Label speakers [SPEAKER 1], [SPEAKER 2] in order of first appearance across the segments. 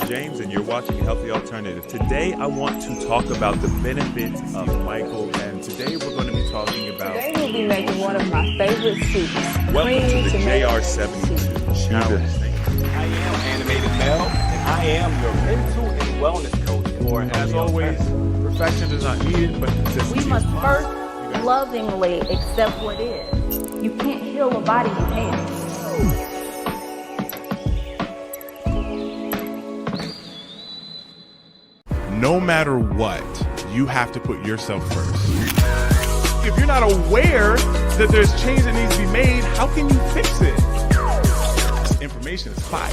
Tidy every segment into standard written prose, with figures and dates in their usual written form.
[SPEAKER 1] James, and you're watching Healthy Alternative. Today, I want to talk about the benefits of Michael, and today we're going to be talking about...
[SPEAKER 2] Today we'll be making one of my favorite soups.
[SPEAKER 1] Welcome to the
[SPEAKER 2] tomato
[SPEAKER 1] JR72 Challenge.
[SPEAKER 3] I am Animated Mel, and I am your mental and wellness coach.
[SPEAKER 1] Or, as always, perfection is not needed, but consistency.
[SPEAKER 2] We must first lovingly accept what is. You can't heal a body you can't.
[SPEAKER 4] No matter what, you have to put yourself first. If you're not aware that there's change that needs to be made, how can you fix it? Information is fire.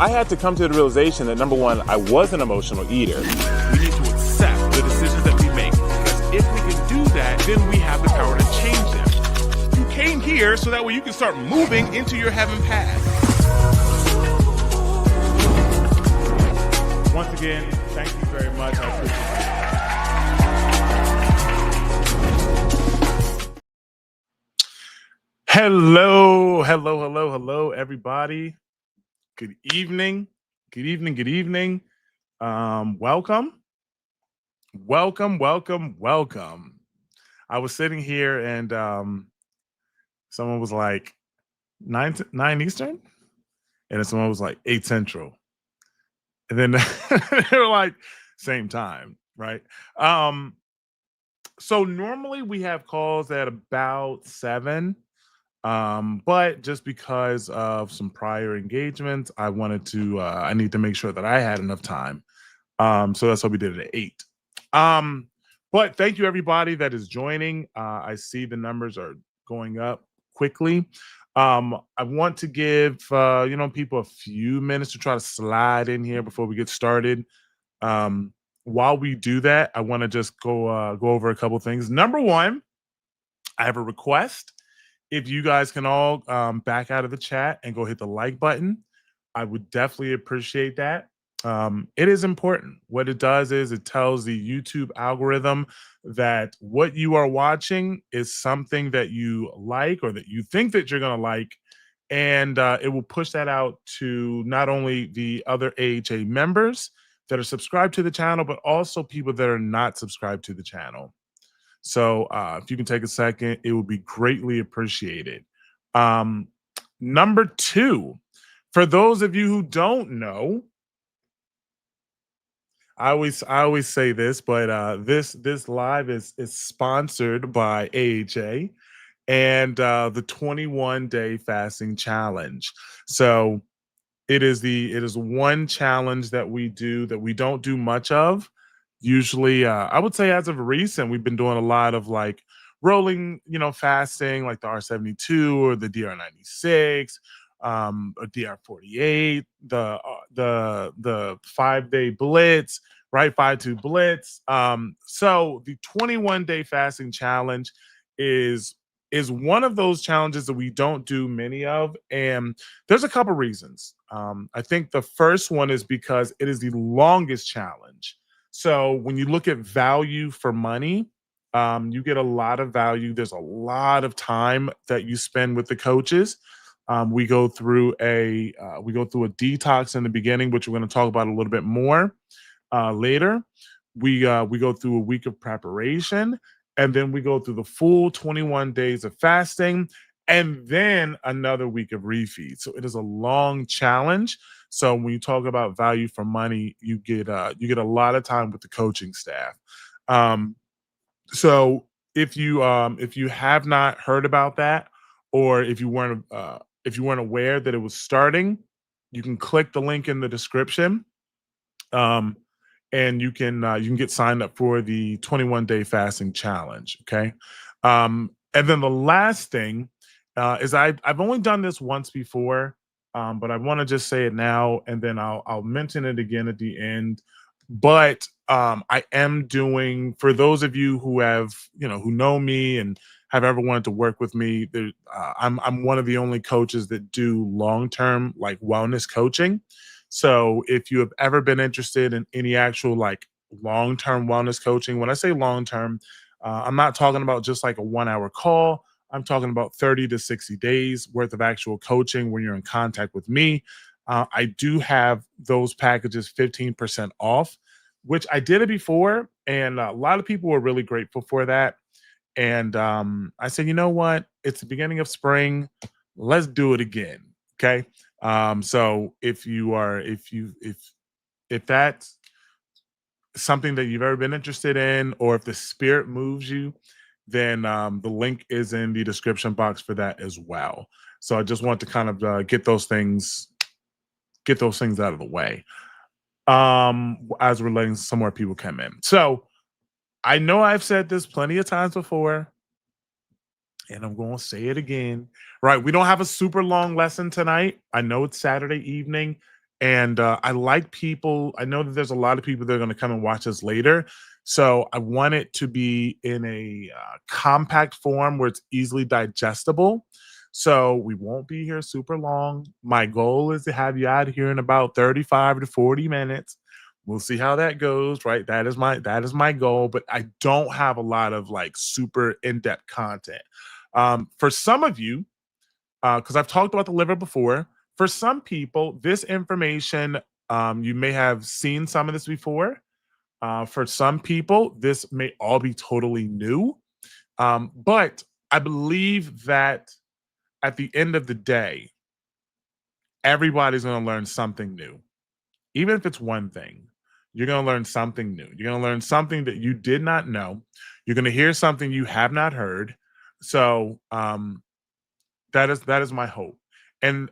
[SPEAKER 5] I had to come to the realization that, number one, I was an emotional eater.
[SPEAKER 4] We need to accept the decisions that we make, because if we can do that, then we have the power to change them. You came here so that way you can start moving into your heaven path. Once again, thank you very much. I appreciate it. Hello, everybody. Good evening. Welcome. I was sitting here and someone was like 9 Eastern, and then someone was like 8 Central. And then they were like, same time, right? So normally we have calls at about 7, but just because of some prior engagements, I need to make sure that I had enough time. So that's why we did it at 8. But thank you, everybody that is joining. I see the numbers are going up quickly. I want to give people a few minutes to try to slide in here before we get started. While we do that, I want to just go over a couple things. Number one, I have a request. If you guys can all back out of the chat and go hit the like button, I would definitely appreciate that. It is important. What it does is it tells the YouTube algorithm that what you are watching is something that you like or that you think that you're going to like. And it will push that out to not only the other AHA members that are subscribed to the channel, but also people that are not subscribed to the channel. So if you can take a second, it would be greatly appreciated. Number 2, for those of you who don't know, I always say this, but this live is sponsored by AHA and the 21-day fasting challenge. So it is one challenge that we do that we don't do much of. Usually, I would say as of recent, we've been doing a lot of like rolling, fasting, like the R72 or the DR96. A DR48, the 5-day blitz, right? 5-2 blitz. So the 21-day fasting challenge is one of those challenges that we don't do many of, and there's a couple reasons. I think the first one is because it is the longest challenge. So when you look at value for money, you get a lot of value. There's a lot of time that you spend with the coaches. We go through a detox in the beginning, which we're going to talk about a little bit more later. We go through a week of preparation, and then we go through the full 21 days of fasting, and then another week of refeed. So it is a long challenge. So when you talk about value for money, you get a lot of time with the coaching staff. So if you have not heard about that, or if you weren't aware that it was starting, you can click the link in the description, and you can get signed up for the 21-day fasting challenge. Okay, and then the last thing is I've only done this once before, but I want to just say it now, and then I'll mention it again at the end. But I am doing, for those of you who who know me and have ever wanted to work with me, I'm one of the only coaches that do long-term like wellness coaching. So if you have ever been interested in any actual like long-term wellness coaching, when I say long-term, I'm not talking about just like a 1-hour call. I'm talking about 30 to 60 days worth of actual coaching when you're in contact with me. I do have those packages 15% off, which I did it before, and a lot of people were really grateful for that. And I said, you know what? It's the beginning of spring. Let's do it again. Okay. So if that's something that you've ever been interested in, or if the spirit moves you, then the link is in the description box for that as well. So I just want to kind of get those things out of the way as we're letting some more people come in. So I know I've said this plenty of times before, and I'm going to say it again. Right, we don't have a super long lesson tonight. I know it's Saturday evening, and I like people. I know that there's a lot of people that are going to come and watch us later. So I want it to be in a compact form where it's easily digestible. So we won't be here super long. My goal is to have you out here in about 35 to 40 minutes. We'll see how that goes, right? That is my goal, but I don't have a lot of like super in-depth content. For some of you, because I've talked about the liver before, for some people, this information, you may have seen some of this before. For some people, this may all be totally new. But I believe that at the end of the day, everybody's going to learn something new. Even if it's one thing, you're going to learn something new. You're going to learn something that you did not know. You're going to hear something you have not heard. So that is my hope. And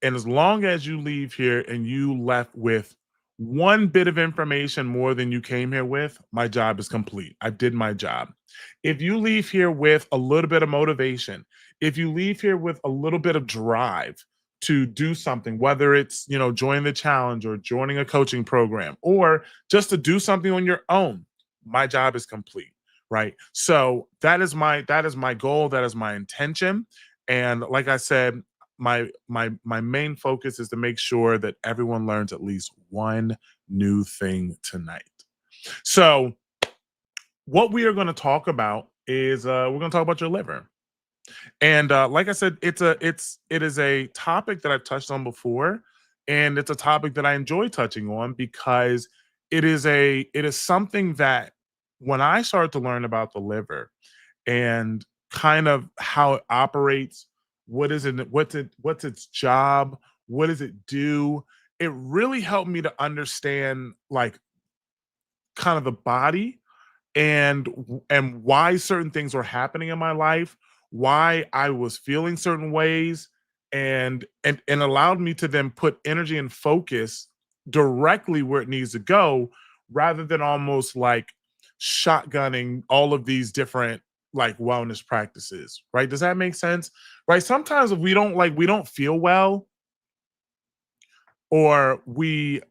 [SPEAKER 4] as long as you leave here and you left with one bit of information more than you came here with, my job is complete. I did my job. If you leave here with a little bit of motivation, if you leave here with a little bit of drive to do something, whether it's, joining the challenge or joining a coaching program or just to do something on your own, my job is complete, right? So that is my goal, that is my intention. And like I said, my main focus is to make sure that everyone learns at least one new thing tonight. So what we are going to talk about is we're going to talk about your liver. And like I said, it is a topic that I've touched on before, and it's a topic that I enjoy touching on because it is something that when I started to learn about the liver and kind of how it operates, what's its job, what does it do, it really helped me to understand like kind of the body and why certain things were happening in my life, why I was feeling certain ways, and allowed me to then put energy and focus directly where it needs to go, rather than almost like shotgunning all of these different like wellness practices. Right? Does that make sense? Right? Sometimes if we don't feel well, or we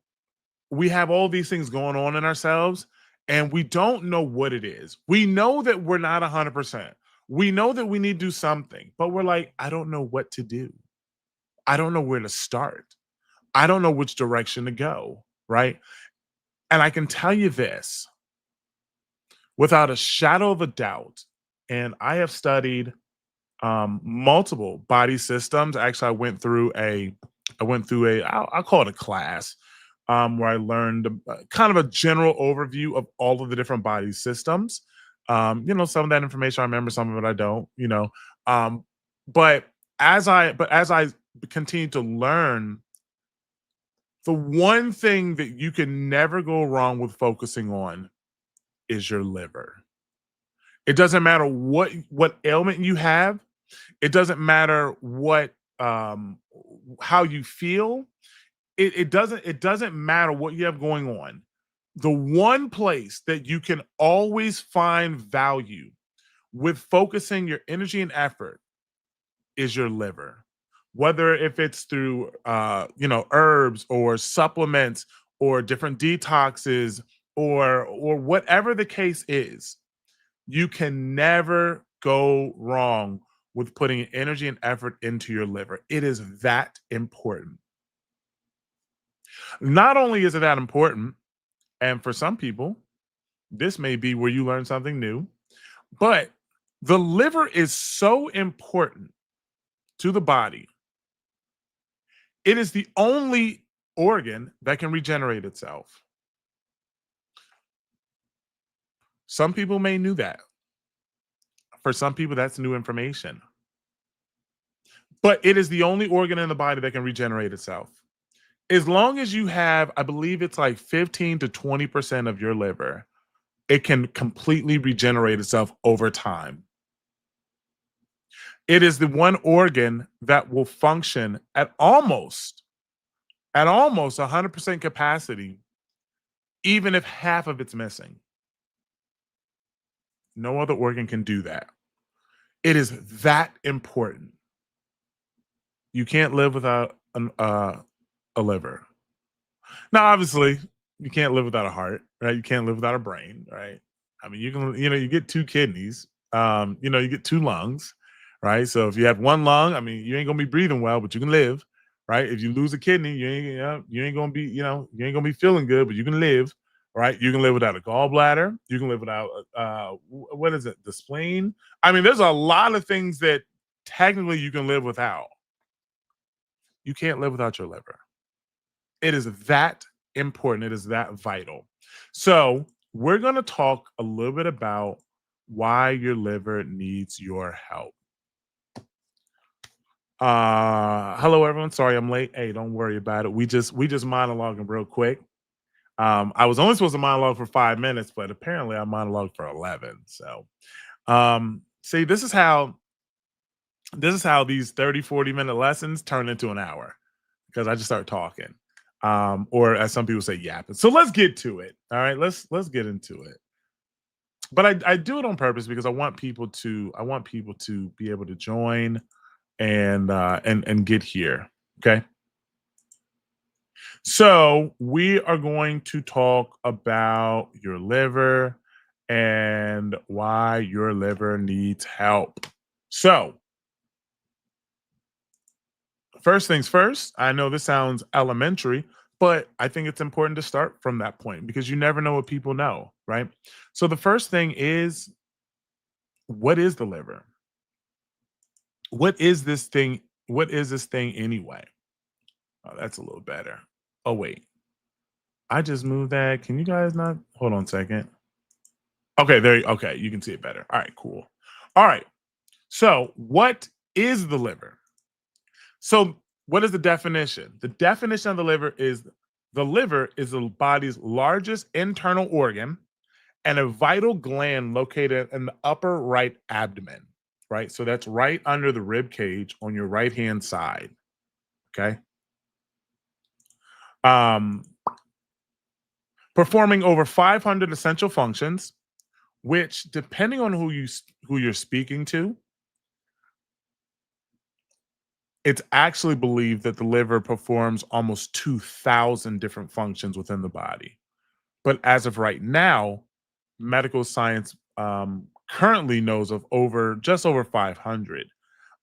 [SPEAKER 4] have all these things going on in ourselves and we don't know what it is. We know that we're not 100%. We know that we need to do something, but we're like, I don't know what to do. I don't know where to start. I don't know which direction to go, right? And I can tell you this without a shadow of a doubt, and I have studied multiple body systems. Actually, I'll call it a class, where I learned kind of a general overview of all of the different body systems. Some of that information I remember, some of it I don't. But as I continue to learn, the one thing that you can never go wrong with focusing on is your liver. It doesn't matter what ailment you have. It doesn't matter what how you feel. It doesn't matter what you have going on. The one place that you can always find value with focusing your energy and effort is your liver. Whether if it's through herbs or supplements or different detoxes or whatever the case is, you can never go wrong with putting energy and effort into your liver. It is that important. Not only is it that important, and for some people, this may be where you learn something new, but the liver is so important to the body. It is the only organ that can regenerate itself. Some people may knew that. For some people, that's new information. But it is the only organ in the body that can regenerate itself. As long as you have, I believe it's like 15 to 20% of your liver, it can completely regenerate itself over time. It is the one organ that will function at almost 100% capacity, even if half of it's missing. No other organ can do that. It is that important. You can't live without a liver. Now, obviously, you can't live without a heart, right? You can't live without a brain, right? I mean, you can, you get 2 kidneys, you get 2 lungs, right? So if you have 1 lung, I mean, you ain't gonna be breathing well, but you can live, right? If you lose a kidney, you ain't gonna be, you ain't gonna be feeling good, but you can live, right? You can live without a gallbladder. You can live without, what is it? The spleen. I mean, there's a lot of things that technically you can live without. You can't live without your liver. It is that important. It is that vital. So we're going to talk a little bit about why your liver needs your help. Hello, everyone. Sorry I'm late. Hey, don't worry about it. We just monologuing real quick. I was only supposed to monologue for 5 minutes, but apparently I monologued for 11. So see, this is how these 30, 40-minute lessons turn into an hour, because I just start talking. Or as some people say, yapping. So let's get to it. All right, let's get into it. But I do it on purpose because I want people to be able to join and get here. Okay. So we are going to talk about your liver and why your liver needs help. So first things first, I know this sounds elementary, but I think it's important to start from that point because you never know what people know, right? So the first thing is, what is the liver? What is this thing? What is this thing anyway? Oh, that's a little better. Oh, wait. I just moved that. Can you guys not? Hold on a second. Okay, okay, you can see it better. All right, cool. All right. So what is the liver? So what is the definition? The definition of the liver is the body's largest internal organ and a vital gland located in the upper right abdomen, right? So that's right under the rib cage on your right-hand side, okay? Performing over 500 essential functions, which, depending on who you're speaking to, it's actually believed that the liver performs almost 2,000 different functions within the body. But as of right now, medical science currently knows of just over 500.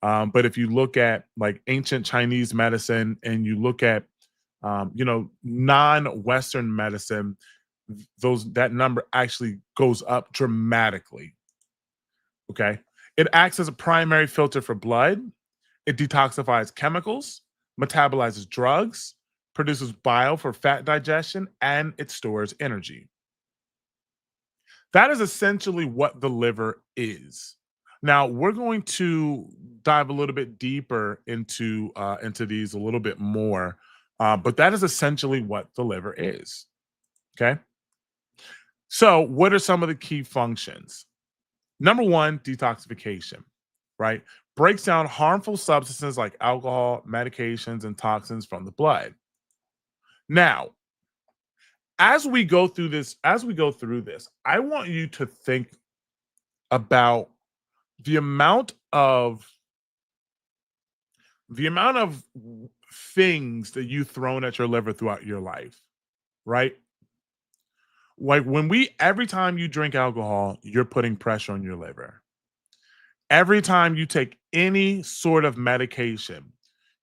[SPEAKER 4] But if you look at like ancient Chinese medicine and you look at non-Western medicine, that number actually goes up dramatically. Okay. It acts as a primary filter for blood. It detoxifies chemicals, metabolizes drugs, produces bile for fat digestion, and it stores energy. That is essentially what the liver is. Now, we're going to dive a little bit deeper into these a little bit more, but that is essentially what the liver is. Okay. So what are some of the key functions? Number one, detoxification, right? Breaks down harmful substances like alcohol, medications, and toxins from the blood. Now, as we go through this, I want you to think about the amount of things that you've thrown at your liver throughout your life, right? Like every time you drink alcohol, you're putting pressure on your liver. Every time you take any sort of medication,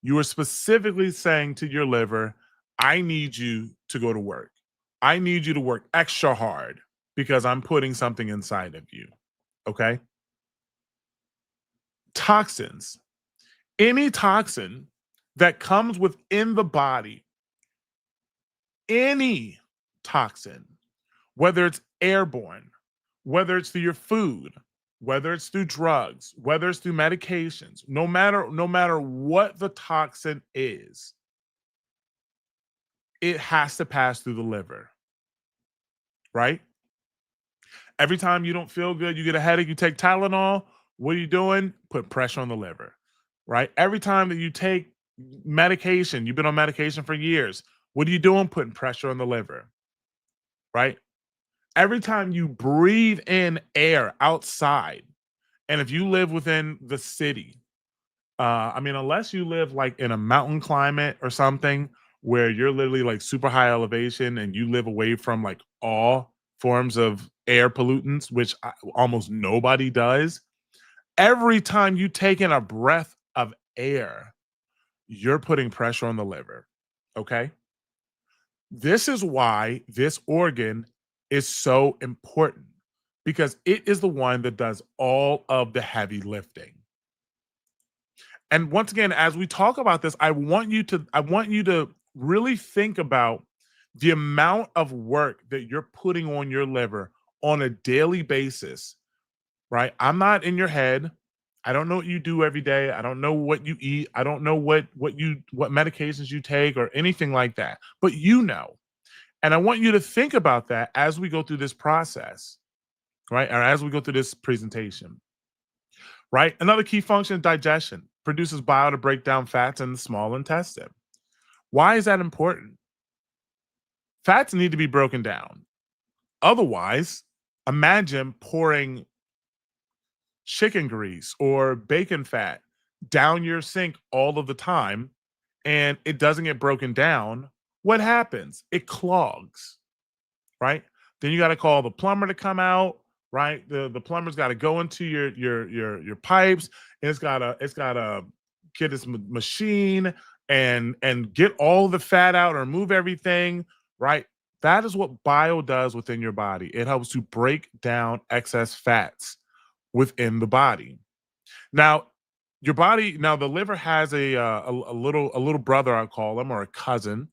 [SPEAKER 4] you are specifically saying to your liver, I need you to go to work. I need you to work extra hard because I'm putting something inside of you. Okay? Toxins. Any toxin that comes within the body, any toxin, whether it's airborne, whether it's through your food, whether it's through drugs, whether it's through medications, no matter what the toxin is, it has to pass through the liver, right? Every time you don't feel good, you get a headache, you take Tylenol. What are you doing? Put pressure on the liver, right? Every time that you take medication, you've been on medication for years. What are you doing? Putting pressure on the liver, right? Every time you breathe in air outside, and if you live within the city, I mean, unless you live like in a mountain climate or something where you're literally like super high elevation and you live away from like all forms of air pollutants, which almost nobody does. Every time you take in a breath of air, you're putting pressure on the liver. Okay. This is why this organ is so important, because it is the one that does all of the heavy lifting. And once again, as we talk about this, I want you to really think about the amount of work that you're putting on your liver on a daily basis, right? I'm not in your head. I don't know what you do every day. I don't know what you eat. I don't know what medications you take or anything like that. But you know. And I want you to think about that as we go through this process, right? Or as we go through this presentation, right? Another key function, digestion, produces bile to break down fats in the small intestine. Why is that important? Fats need to be broken down. Otherwise, imagine pouring chicken grease or bacon fat down your sink all of the time and it doesn't get broken down. What happens? It clogs, right? Then you got to call the plumber to come out, right? The plumber's got to go into your pipes, and it's gotta get this machine and get all the fat out or remove everything, right? That is what bile does within your body. It helps to break down excess fats within the body. Now, the liver has a little brother, I call him, or a cousin,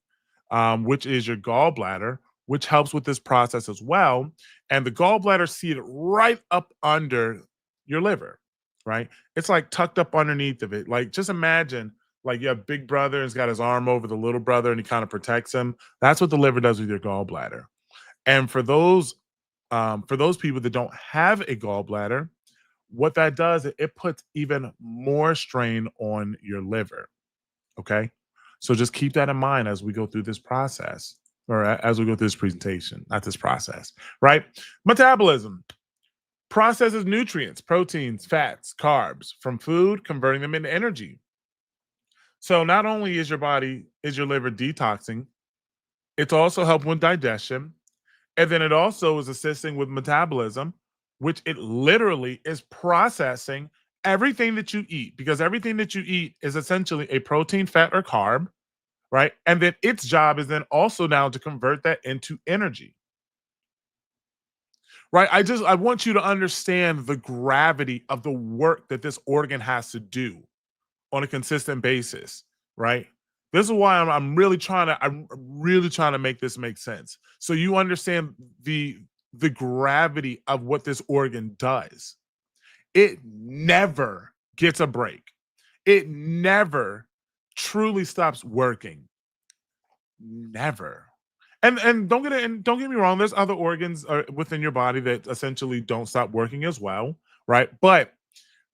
[SPEAKER 4] which is your gallbladder, which helps with this process as well. And the gallbladder is seated right up under your liver, right? It's like tucked up underneath of it. Like, just imagine, like, you have big brother and he's got his arm over the little brother and he kind of protects him. That's what the liver does with your gallbladder. And for those people that don't have a gallbladder, what that does, it puts even more strain on your liver. Okay. So just keep that in mind as we go through this process, or as we go through this presentation, not this process, right? Metabolism processes nutrients, proteins, fats, carbs from food, converting them into energy. So not only is your liver detoxing, it's also helping with digestion. And then it also is assisting with metabolism, which it literally is processing everything that you eat, because everything that you eat is essentially a protein, fat, or carb, right? And then its job is then also now to convert that into energy, right? I want you to understand the gravity of the work that this organ has to do on a consistent basis, right? This is why I'm really trying to make this make sense, so you understand the gravity of what this organ does. It never gets a break. It never truly stops working. Never. And don't get me wrong, there's other organs within your body that essentially don't stop working as well, right? But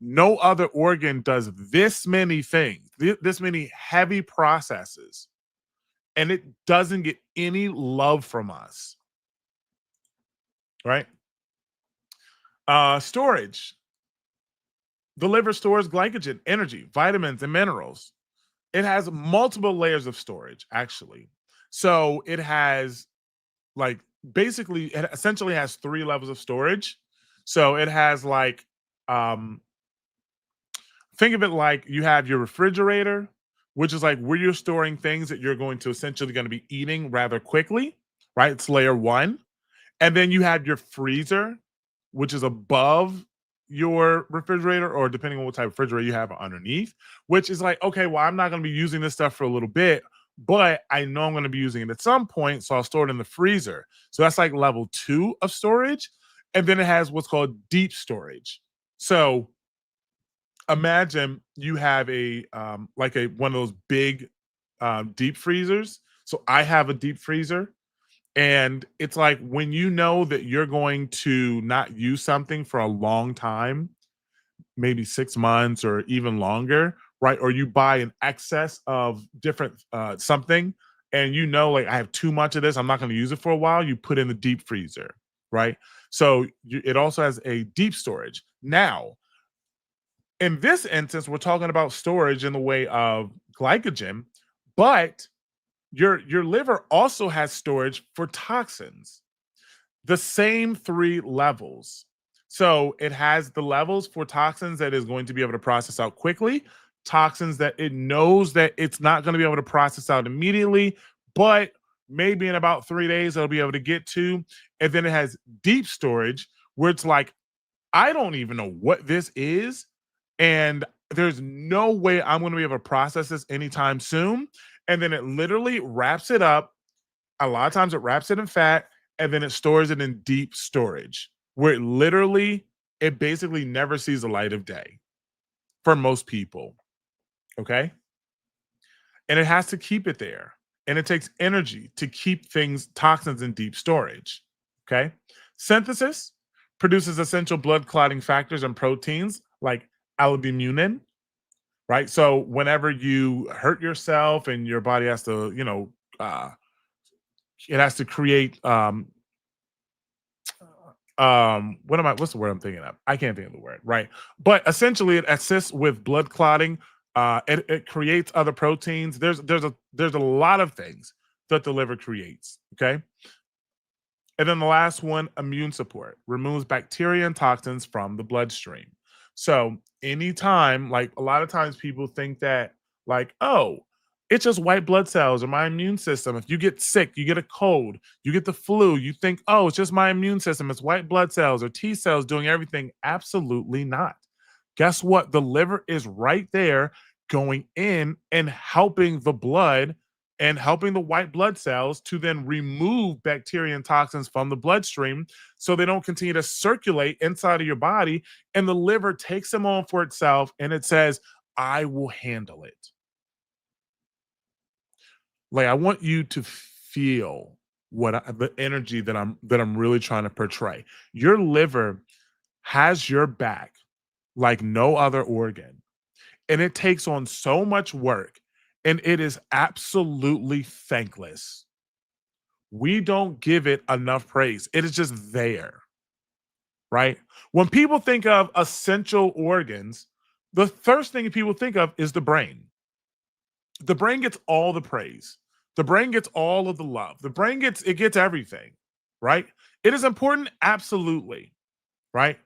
[SPEAKER 4] no other organ does this many things, this many heavy processes, and it doesn't get any love from us, right? Storage. The liver stores glycogen, energy, vitamins, and minerals. It has multiple layers of storage, actually. So it has, like, basically, it essentially has 3 levels of storage. So it has, like, think of it like you have your refrigerator, which is like where you're storing things that you're going to be eating rather quickly, right? It's layer 1. And then you have your freezer, which is above your refrigerator, or depending on what type of refrigerator you have underneath, which is like, okay, well, I'm not going to be using this stuff for a little bit, but I know I'm going to be using it at some point. So I'll store it in the freezer. So that's like level 2 of storage. And then it has what's called deep storage. So imagine you have a like a one of those big deep freezers. So I have a deep freezer, and it's like when you know that you're going to not use something for a long time, maybe 6 months or even longer, right? Or you buy an excess of different something, and you know, like I have too much of this, I'm not going to use it for a while. You put in the deep freezer, right? So it also has a deep storage. Now, in this instance, we're talking about storage in the way of glycogen, but your liver also has storage for toxins, the same 3 levels. So it has the levels for toxins that is going to be able to process out quickly, toxins that it knows that it's not going to be able to process out immediately, but maybe in about 3 days it'll be able to get to. And then it has deep storage, where it's like, I don't even know what this is, and there's no way I'm going to be able to process this anytime soon. And then it literally wraps it up. A lot of times it wraps it in fat, and then it stores it in deep storage, where it basically never sees the light of day for most people. Okay. And it has to keep it there. And it takes energy to keep toxins in deep storage. Okay. Synthesis produces essential blood clotting factors and proteins like albumin, right? So whenever you hurt yourself and your body has to, it has to create what's the word I'm thinking of? I can't think of the word, right? But essentially it assists with blood clotting. It creates other proteins. There's a lot of things that the liver creates. Okay. And then the last one, immune support, removes bacteria and toxins from the bloodstream. So anytime, like a lot of times people think that like, oh, it's just white blood cells or my immune system. If you get sick, you get a cold, you get the flu, you think, oh, it's just my immune system. It's white blood cells or T cells doing everything. Absolutely not. Guess what? The liver is right there going in and helping the blood and helping the white blood cells to then remove bacteria and toxins from the bloodstream so they don't continue to circulate inside of your body. And the liver takes them on for itself and it says, I will handle it. Like, I want you to feel the energy that I'm really trying to portray. Your liver has your back like no other organ, and it takes on so much work, and it is absolutely thankless. We don't give it enough praise. It is just there, right? When people think of essential organs, the first thing people think of is the brain. The brain gets all the praise. The brain gets all of the love. The brain gets everything, right? It is important, absolutely, right?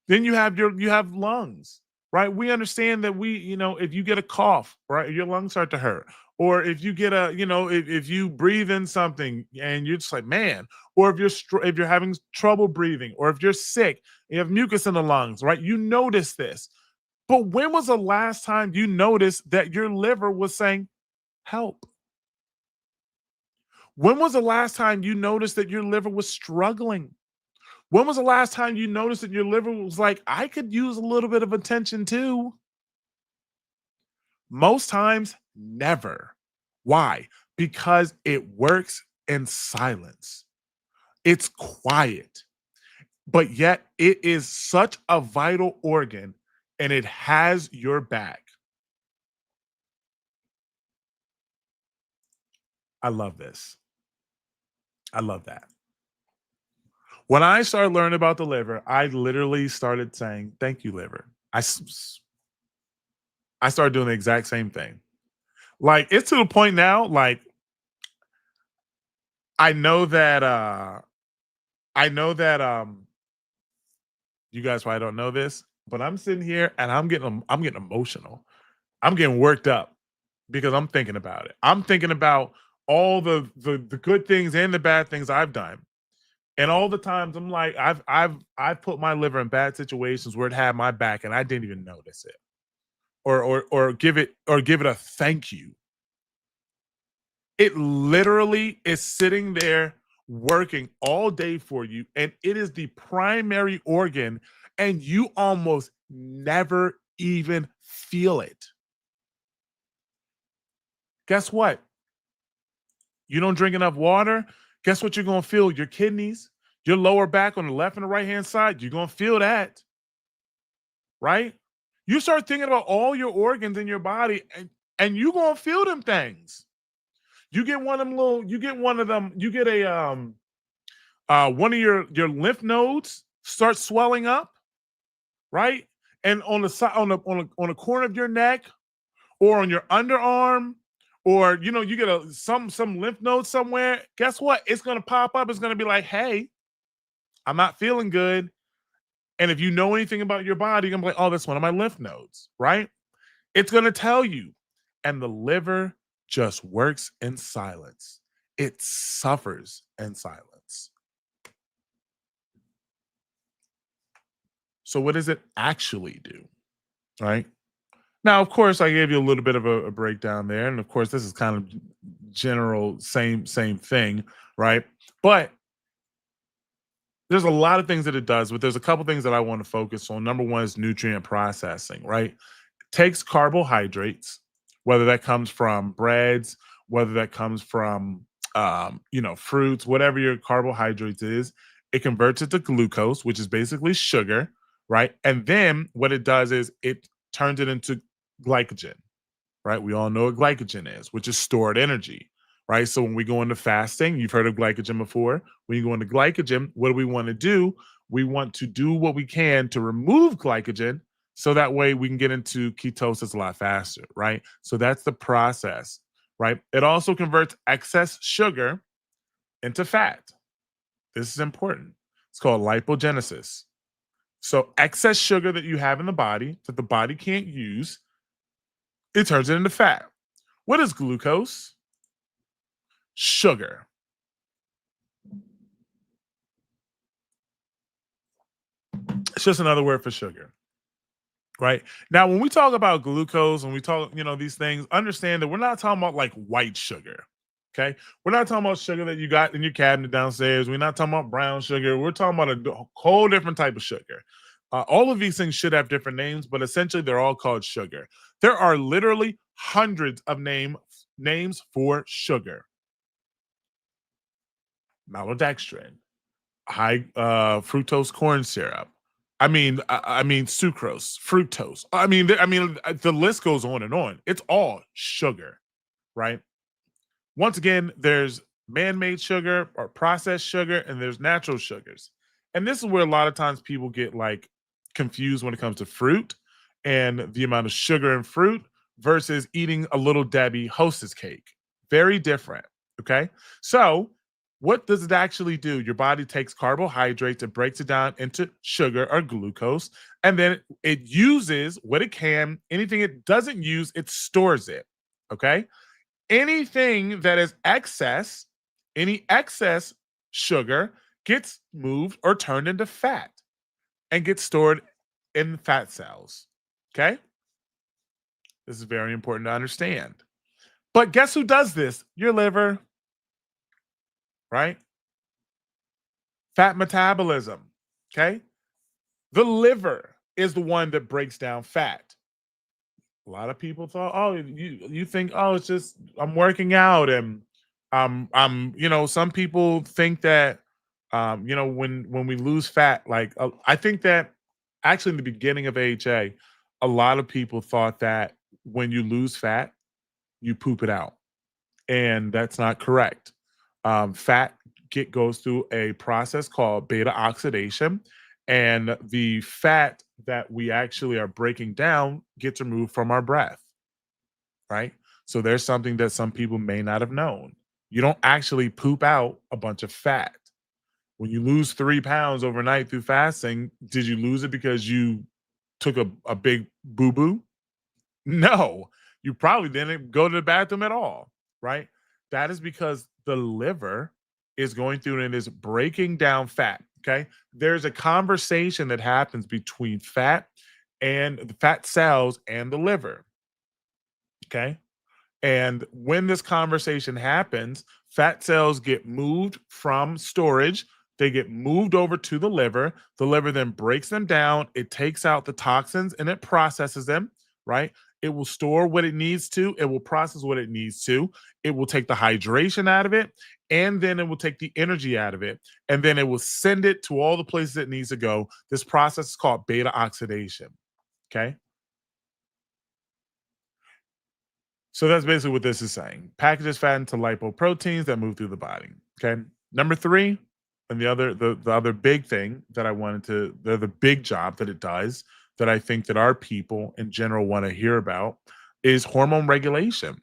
[SPEAKER 4] Then you have lungs, right? We understand that if you get a cough, right, your lungs start to hurt. Or if you get if you breathe in something and you're just like, man, or if you're having trouble breathing, or if you're sick, you have mucus in the lungs, right? You notice this. But when was the last time you noticed that your liver was saying, help? When was the last time you noticed that your liver was struggling? When was the last time you noticed that your liver was like, I could use a little bit of attention too? Most times, never. Why? Because it works in silence. It's quiet, but yet it is such a vital organ, and it has your back. I love this. I love that. When I started learning about the liver, I literally started saying, thank you, liver. I started doing the exact same thing. Like, it's to the point now, like, I know that you guys probably don't know this, but I'm sitting here and I'm getting emotional. I'm getting worked up because I'm thinking about it. I'm thinking about all the good things and the bad things I've done. And all the times I'm like, I've put my liver in bad situations where it had my back and I didn't even notice it. Or give it a thank you. It literally is sitting there working all day for you, and it is the primary organ, and you almost never even feel it. Guess what? You don't drink enough water. Guess what you're going to feel? Your kidneys, your lower back on the left and the right hand side. You're going to feel that, right? You start thinking about all your organs in your body, and you're going to feel them things. You get one of them little, you get one of them, you get a one of your lymph nodes start swelling up, right? And on the side, on the corner of your neck, or on your underarm, or you get some lymph node somewhere. Guess what? It's gonna pop up. It's gonna be like, hey, I'm not feeling good. And if you know anything about your body, you're gonna be like, oh, that's one of my lymph nodes, right? It's gonna tell you. And the liver just works in silence. It suffers in silence. So what does it actually do? Right? Now, of course, I gave you a little bit of a breakdown there. And of course, this is kind of general, same thing, right? But there's a lot of things that it does, but there's a couple things that I want to focus on. Number one is nutrient processing, right? It takes carbohydrates, whether that comes from breads, whether that comes from fruits, whatever your carbohydrates is, it converts it to glucose, which is basically sugar, right? And then what it does is it turns it into glycogen, right? We all know what glycogen is, which is stored energy, right? So when we go into fasting, you've heard of glycogen before. When you go into glycogen, what do we want to do? We want to do what we can to remove glycogen so that way we can get into ketosis a lot faster, right? So that's the process, right? It also converts excess sugar into fat. This is important. It's called lipogenesis. So excess sugar that you have in the body that the body can't use, it turns it into fat. What is glucose? Sugar. It's just another word for sugar, right? Now, when we talk about glucose and we talk, these things, understand that we're not talking about like white sugar, okay? We're not talking about sugar that you got in your cabinet downstairs. We're not talking about brown sugar. We're talking about a whole different type of sugar. All of these things should have different names, but essentially they're all called sugar. There are literally hundreds of names for sugar. Maltodextrin, high fructose corn syrup. I mean sucrose, fructose. The list goes on and on. It's all sugar, right? Once again, there's man-made sugar or processed sugar, and there's natural sugars. And this is where a lot of times people get like confused when it comes to fruit and the amount of sugar in fruit versus eating a Little Debbie Hostess cake. Very different. Okay. So what does it actually do? Your body takes carbohydrates and breaks it down into sugar or glucose, and then it uses what it can. Anything it doesn't use, it stores it. Okay. Anything that is excess, any excess sugar gets moved or turned into fat and gets stored in fat cells. Okay? This is very important to understand. But guess who does this? Your liver, right? Fat metabolism. Okay? The liver is the one that breaks down fat. A lot of people thought, oh, you think, oh, it's just I'm working out, and some people think that when we lose fat, like I think that actually in the beginning of AHA, a lot of people thought that when you lose fat, you poop it out, and that's not correct. Fat goes through a process called beta oxidation, and the fat that we actually are breaking down gets removed from our breath, right? So there's something that some people may not have known. You don't actually poop out a bunch of fat. When you lose 3 pounds overnight through fasting, did you lose it because you took a big boo-boo? No, you probably didn't go to the bathroom at all, right? That is because the liver is going through and is breaking down fat. Okay. There's a conversation that happens between fat and the fat cells and the liver. Okay. And when this conversation happens, fat cells get moved from storage. They get moved over to the liver. The liver then breaks them down. It takes out the toxins and it processes them, right? It will store what it needs to. It will process what it needs to. It will take the hydration out of it. And then it will take the energy out of it. And then it will send it to all the places it needs to go. This process is called beta oxidation. Okay. So that's basically what this is saying. Packages fat into lipoproteins that move through the body. Okay. Number 3, and the other big thing that I wanted to, the big job that it does, that I think that our people in general want to hear about, is hormone regulation.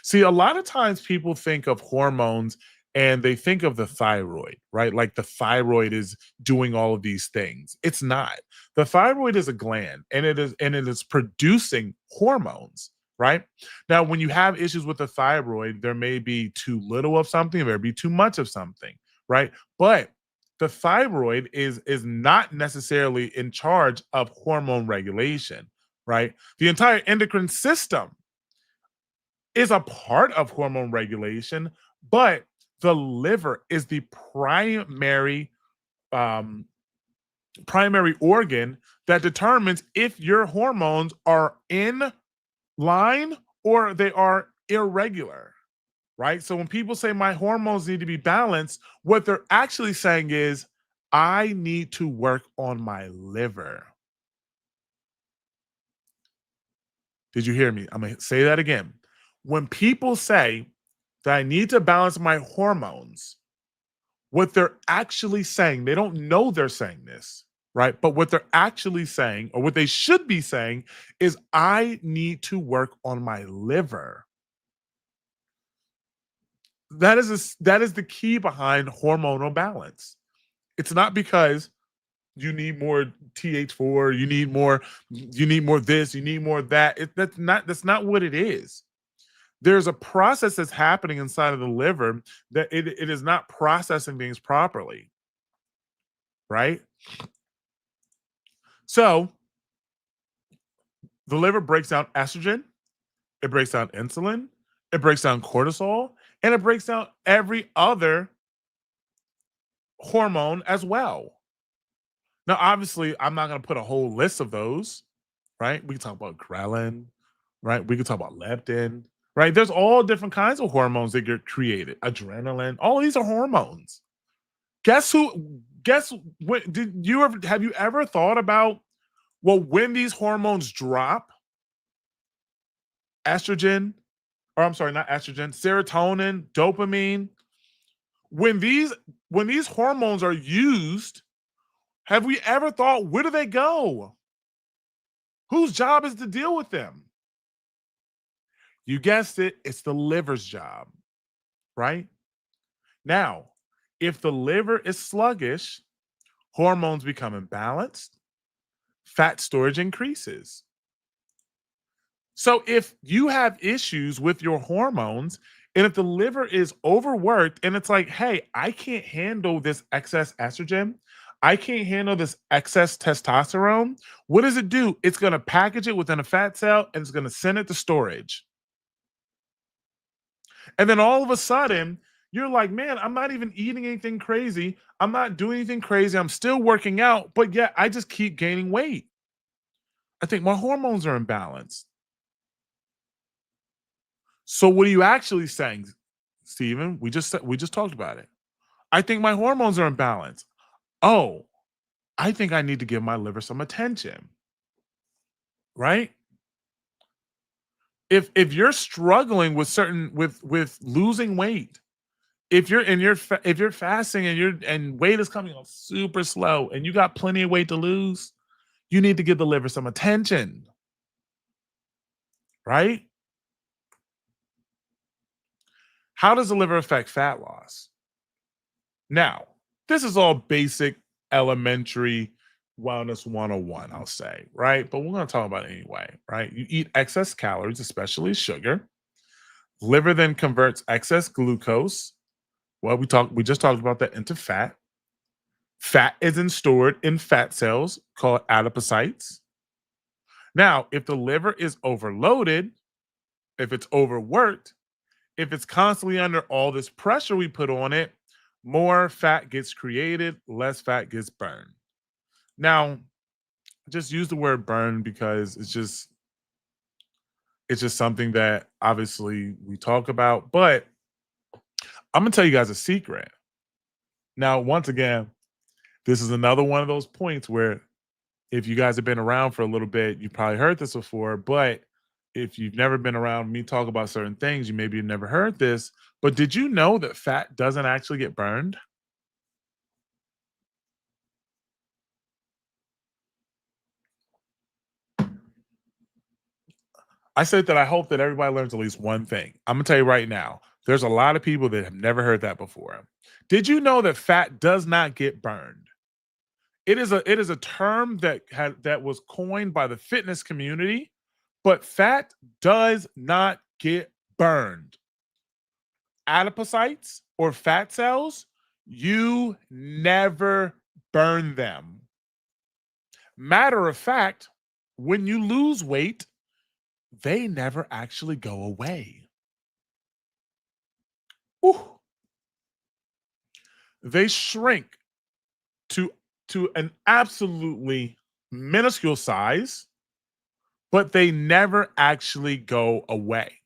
[SPEAKER 4] See, a lot of times people think of hormones and they think of the thyroid, right? Like the thyroid is doing all of these things. It's not. The thyroid is a gland, and it is producing hormones, right? Now, when you have issues with the thyroid, there may be too little of something, there may be too much of something, right? But the thyroid is not necessarily in charge of hormone regulation, right? The entire endocrine system is a part of hormone regulation, but the liver is the primary organ that determines if your hormones are in line or they are irregular, right? So when people say my hormones need to be balanced, what they're actually saying is I need to work on my liver. Did you hear me? I'm going to say that again. When people say that I need to balance my hormones, what they're actually saying, they don't know they're saying this, right? But what they're actually saying, or what they should be saying, is I need to work on my liver. That is the key behind hormonal balance. It's not because you need more TH4, you need more this, you need more that. That's not what it is. There's a process that's happening inside of the liver that it is not processing things properly, right? So the liver breaks down estrogen, it breaks down insulin, it breaks down cortisol, and it breaks down every other hormone as well. Now, obviously, I'm not going to put a whole list of those, right? We can talk about ghrelin, right? We can talk about leptin, right? There's all different kinds of hormones that get created. Adrenaline, all of these are hormones. Guess what? Have you ever thought about, well, when these hormones drop, serotonin, dopamine, when these hormones are used, have we ever thought, where do they go? Whose job is to deal with them? You guessed it, it's the liver's job, right? Now, if the liver is sluggish, hormones become imbalanced, fat storage increases. So if you have issues with your hormones, and if the liver is overworked and it's like, hey, I can't handle this excess estrogen, I can't handle this excess testosterone, what does it do? It's going to package it within a fat cell and it's going to send it to storage. And then all of a sudden, you're like, man, I'm not even eating anything crazy. I'm not doing anything crazy. I'm still working out, but yet I just keep gaining weight. I think my hormones are imbalanced. So what are you actually saying, Stephen? We just talked about it. I think my hormones are imbalanced. Oh, I think I need to give my liver some attention. Right? If you're struggling with with losing weight, if you're fasting and weight is coming on super slow and you got plenty of weight to lose, you need to give the liver some attention. Right? How does the liver affect fat loss? Now, this is all basic, elementary wellness 101, I'll say, right? But we're going to talk about it anyway, right? You eat excess calories, especially sugar. Liver then converts excess glucose, Well, we just talked about that into fat. Fat isn't stored in fat cells called adipocytes. Now, if the liver is overloaded, if it's overworked, if it's constantly under all this pressure we put on it, more fat gets created, less fat gets burned. Now, just use the word burn because it's just something that obviously we talk about, but I'm going to tell you guys a secret. Now, once again, this is another one of those points where if you guys have been around for a little bit, you probably heard this before, but if you've never been around me talk about certain things, you maybe have never heard this. But did you know that fat doesn't actually get burned? I said that I hope that everybody learns at least one thing. I'm gonna tell you right now, there's a lot of people that have never heard that before. Did you know that fat does not get burned? It is a term that was coined by the fitness community, but fat does not get burned. Adipocytes or fat cells, you never burn them. Matter of fact, when you lose weight, they never actually go away. Ooh. They shrink to an absolutely minuscule size, but they never actually go away.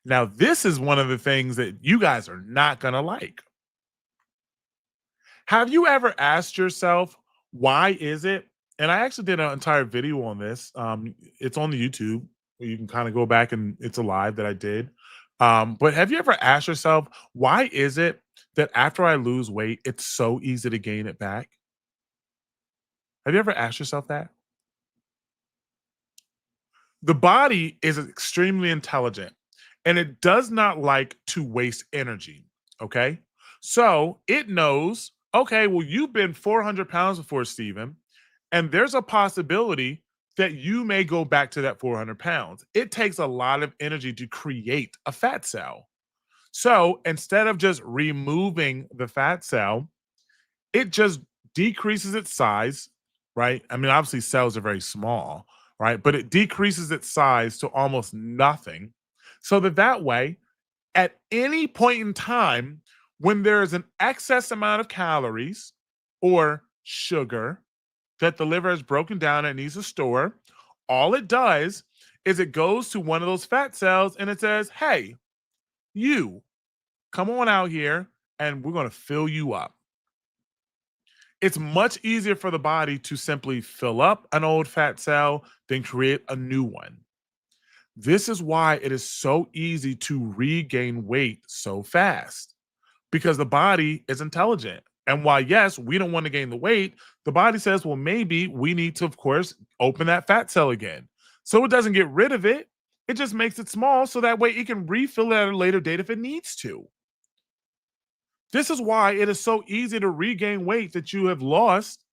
[SPEAKER 4] Now, this is one of the things that you guys are not going to like. Have you ever asked yourself, why is it? And I actually did an entire video on this. It's on the YouTube. You can kind of go back and it's a live that I did. But have you ever asked yourself, why is it that after I lose weight, it's so easy to gain it back? Have you ever asked yourself that? The body is extremely intelligent and it does not like to waste energy. Okay. So it knows, okay, well, you've been 400 pounds before, Stephen, and there's a possibility that you may go back to that 400 pounds. It takes a lot of energy to create a fat cell. So instead of just removing the fat cell, it just decreases its size, right? I mean, obviously, cells are very small, right? But it decreases its size to almost nothing. So that way, at any point in time, when there is an excess amount of calories or sugar that the liver has broken down and needs to store, all it does is it goes to one of those fat cells and it says, hey, you come on out here and we're going to fill you up. It's much easier for the body to simply fill up an old fat cell than create a new one. This is why it is so easy to regain weight so fast, because the body is intelligent. And while, yes, we don't want to gain the weight, the body says, well, maybe we need to, of course, open that fat cell again. So it doesn't get rid of it. It just makes it small so that way it can refill it at a later date if it needs to. This is why it is so easy to regain weight that you have lost.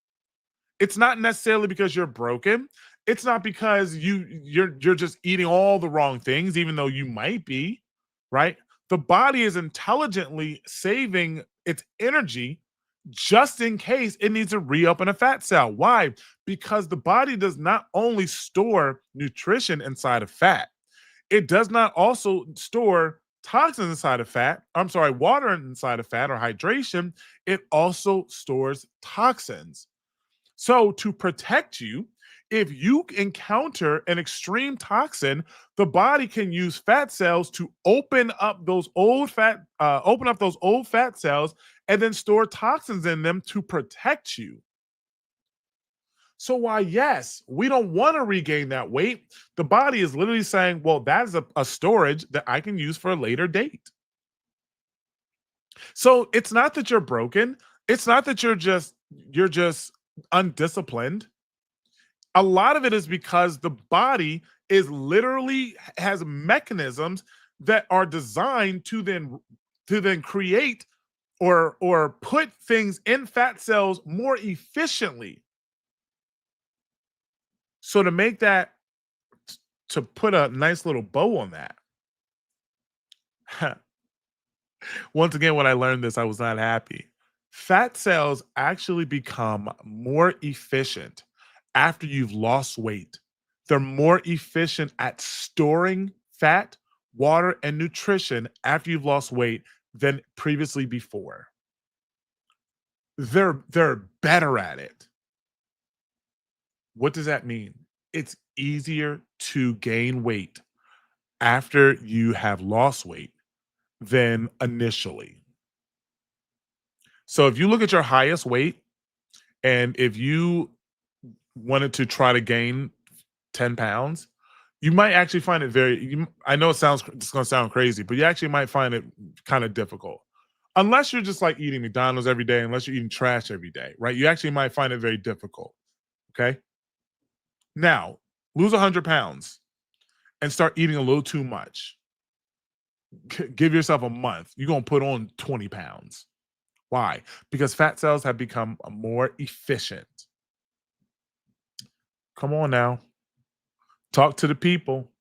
[SPEAKER 4] It's not necessarily because you're broken. It's not because you're just eating all the wrong things, even though you might be, right? The body is intelligently saving its energy just in case it needs to reopen a fat cell. Why? Because the body does not only store nutrition inside of fat, it does not also store toxins inside of fat. I'm sorry, water inside of fat or hydration. It also stores toxins. So to protect you, if you encounter an extreme toxin, the body can use fat cells to open up those old fat cells and then store toxins in them to protect you. So why, yes, we don't want to regain that weight. The body is literally saying, well, that is a storage that I can use for a later date. So it's not that you're broken. It's not that you're just undisciplined. A lot of it is because the body is literally has mechanisms that are designed to then create or put things in fat cells more efficiently. So to make that, to put a nice little bow on that, Once again, when I learned this, I was not happy. Fat cells actually become more efficient after you've lost weight. They're more efficient at storing fat, water, and nutrition after you've lost weight than previously before. They're better at it. What does that mean? It's easier to gain weight after you have lost weight than initially. So if you look at your highest weight, and if you wanted to try to gain 10 pounds, you might actually find it I know it's going to sound crazy, but you actually might find it kind of difficult. Unless you're just like eating McDonald's every day, unless you're eating trash every day, right? You actually might find it very difficult. Okay. Now, lose 100 pounds and start eating a little too much. Give yourself a month. You're going to put on 20 pounds. Why? Because fat cells have become more efficient. Come on now. Talk to the people.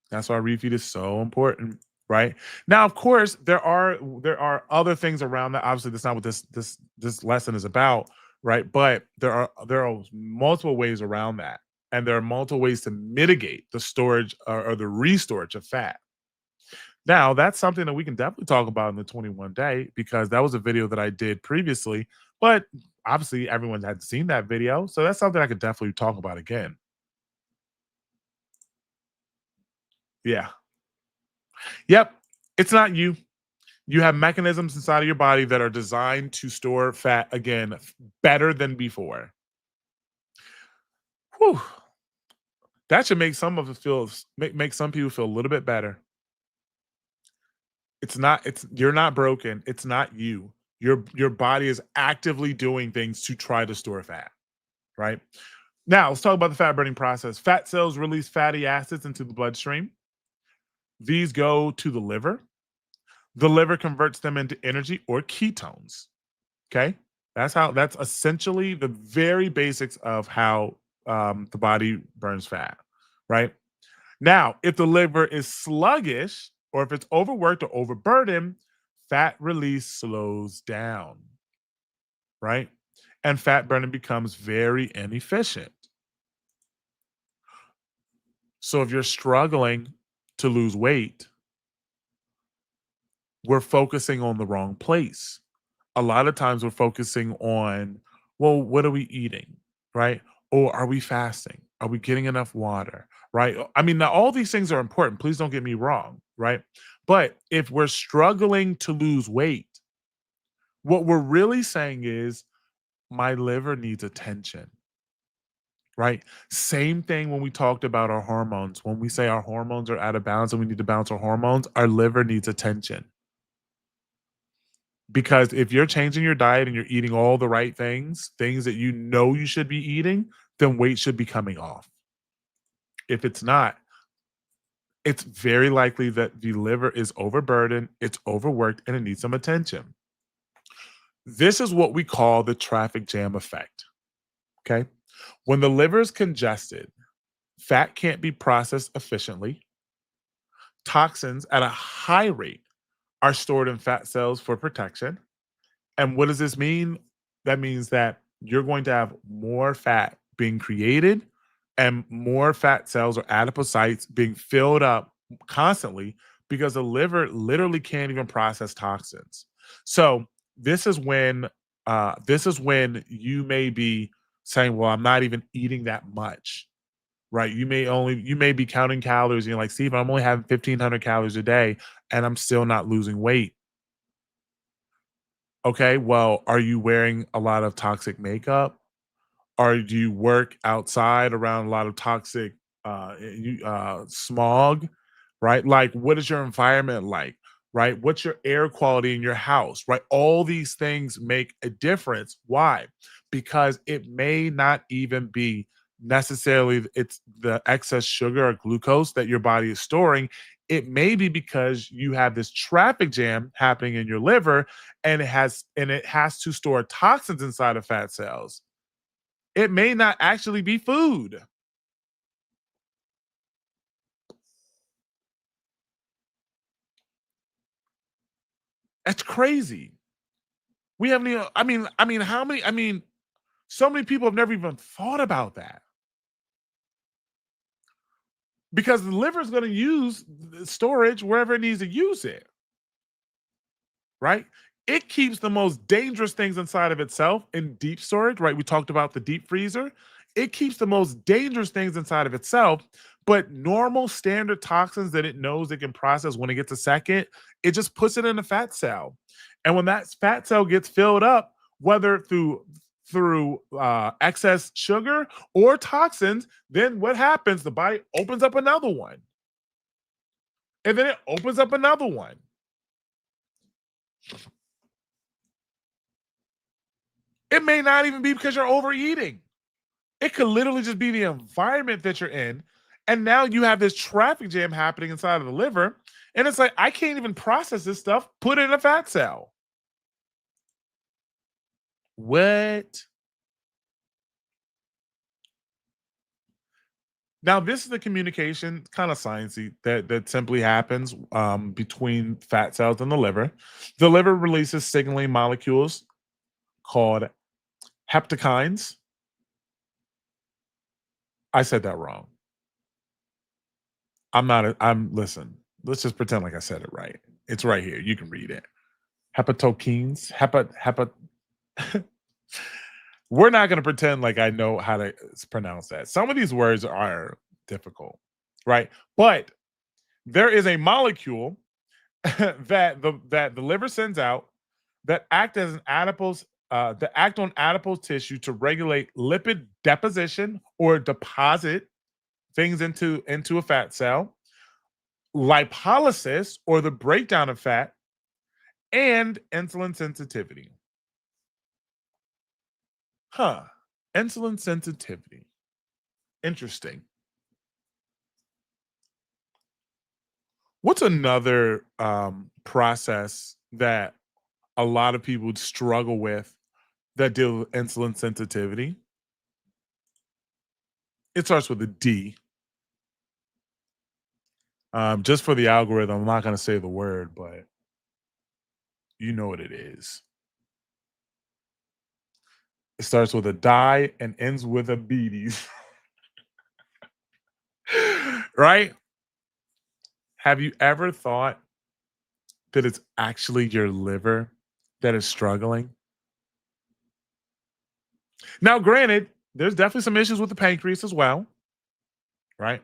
[SPEAKER 4] That's why refeed is so important, right? Now, of course, there are other things around that. Obviously, that's not what this lesson is about, right? But there are multiple ways around that, and there are multiple ways to mitigate the storage or the restorage of fat. Now, that's something that we can definitely talk about in the 21 day, because that was a video that I did previously, but obviously everyone had seen that video. So that's something I could definitely talk about again. Yeah. Yep. It's not you. You have mechanisms inside of your body that are designed to store fat again better than before. Whew. That should make some of us make some people feel a little bit better. You're not broken. It's not you. Your body is actively doing things to try to store fat, right? Now, let's talk about the fat burning process. Fat cells release fatty acids into the bloodstream. These go to the liver. The liver converts them into energy or ketones. Okay? That's essentially the very basics of how the body burns fat, right? Now, if the liver is sluggish, or if it's overworked or overburdened, fat release slows down, right? And fat burning becomes very inefficient. So if you're struggling to lose weight, we're focusing on the wrong place. A lot of times we're focusing on, well, what are we eating, right? Or are we fasting? Are we getting enough water, right? I mean, now all these things are important. Please don't get me wrong, right? But if we're struggling to lose weight, what we're really saying is, my liver needs attention, right? Same thing when we talked about our hormones. When we say our hormones are out of balance and we need to balance our hormones, our liver needs attention. Because if you're changing your diet and you're eating all the right things that you know you should be eating, then weight should be coming off. If it's not, it's very likely that the liver is overburdened, it's overworked, and it needs some attention. This is what we call the traffic jam effect. Okay. When the liver is congested, fat can't be processed efficiently. Toxins at a high rate are stored in fat cells for protection. And what does this mean? That means that you're going to have more fat being created and more fat cells or adipocytes being filled up constantly, because the liver literally can't even process toxins. So this is when you may be saying, well, I'm not even eating that much, right? You may be counting calories and you're like, Steve, I'm only having 1,500 calories a day and I'm still not losing weight. Okay, well, are you wearing a lot of toxic makeup? Or do you work outside around a lot of toxic smog, right? Like, what is your environment like, right? What's your air quality in your house, right? All these things make a difference. Why? Because it may not even be necessarily it's the excess sugar or glucose that your body is storing. It may be because you have this traffic jam happening in your liver, and it has to store toxins inside of fat cells. It may not actually be food. That's crazy. We haven't even, how many, so many people have never even thought about that. Because the liver is going to use the storage wherever it needs to use it. Right? It keeps the most dangerous things inside of itself in deep storage, right? We talked about the deep freezer. It keeps the most dangerous things inside of itself, but normal standard toxins that it knows it can process when it gets a second, it just puts it in a fat cell. And when that fat cell gets filled up, whether through excess sugar or toxins, then what happens? The body opens up another one. And then it opens up another one. It may not even be because you're overeating. It could literally just be the environment that you're in. And now you have this traffic jam happening inside of the liver. And it's like, I can't even process this stuff. Put it in a fat cell. What? Now, this is the communication, kind of sciencey, that simply happens between fat cells and the liver. The liver releases signaling molecules called heptokines. I said that wrong. Listen, let's just pretend like I said it right. It's right here. You can read it. Hepatokines. We're not going to pretend like I know how to pronounce that. Some of these words are difficult, right? But there is a molecule that the liver sends out that act as an adipose, that act on adipose tissue to regulate lipid deposition or deposit things into a fat cell, lipolysis or the breakdown of fat, and insulin sensitivity. Insulin sensitivity. Interesting. What's another process that a lot of people struggle with that deal with insulin sensitivity? It starts with a D. Just for the algorithm, I'm not going to say the word, but you know what it is. It starts with a die and ends with a beaties. Right? Have you ever thought that it's actually your liver that is struggling? Now, granted, there's definitely some issues with the pancreas as well, right?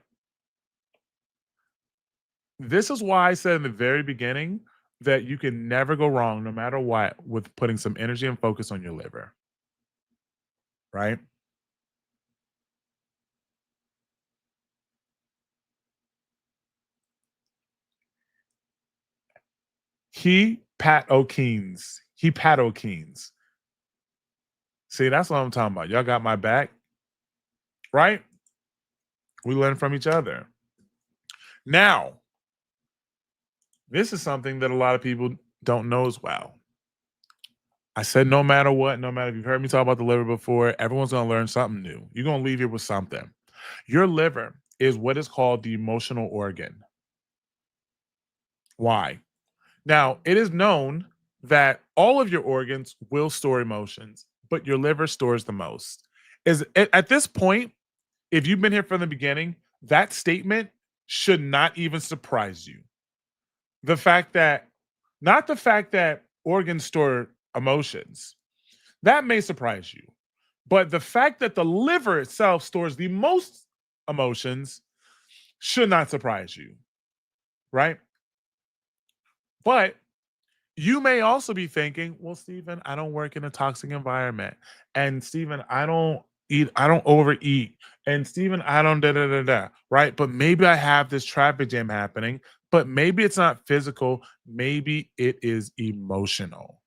[SPEAKER 4] This is why I said in the very beginning that you can never go wrong, no matter what, with putting some energy and focus on your liver, right? Hepatokines. See, that's what I'm talking about. Y'all got my back, right? We learn from each other. Now, this is something that a lot of people don't know as well. I said no matter what, no matter if you've heard me talk about the liver before, everyone's going to learn something new. You're going to leave here with something. Your liver is what is called the emotional organ. Why? Now, it is known that all of your organs will store emotions, but your liver stores the most. At this point, if you've been here from the beginning, that statement should not even surprise you. Not the fact that organs store emotions, that may surprise you. But the fact that the liver itself stores the most emotions should not surprise you, right? But you may also be thinking, well, Stephen, I don't work in a toxic environment. And Stephen, I don't overeat. And Stephen, I don't right? But maybe I have this traffic jam happening, but maybe it's not physical. Maybe it is emotional.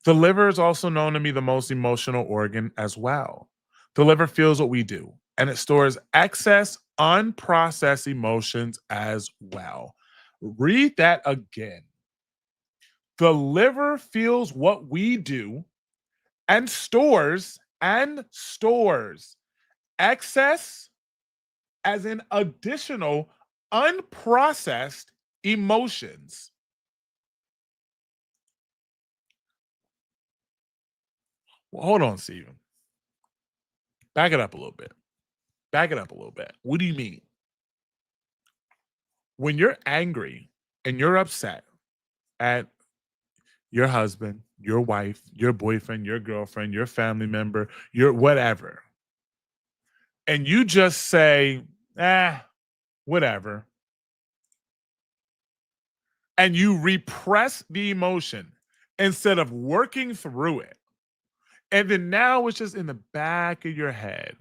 [SPEAKER 4] The liver is also known to be the most emotional organ as well. The liver feels what we do, and it stores excess unprocessed emotions as well. Read that again. The liver feels what we do and stores excess, as in additional unprocessed emotions. Well, hold on, Steven. Back it up a little bit. Back it up a little bit. What do you mean? When you're angry and you're upset at your husband, your wife, your boyfriend, your girlfriend, your family member, your whatever, and you just say, whatever, and you repress the emotion instead of working through it, and then now it's just in the back of your head,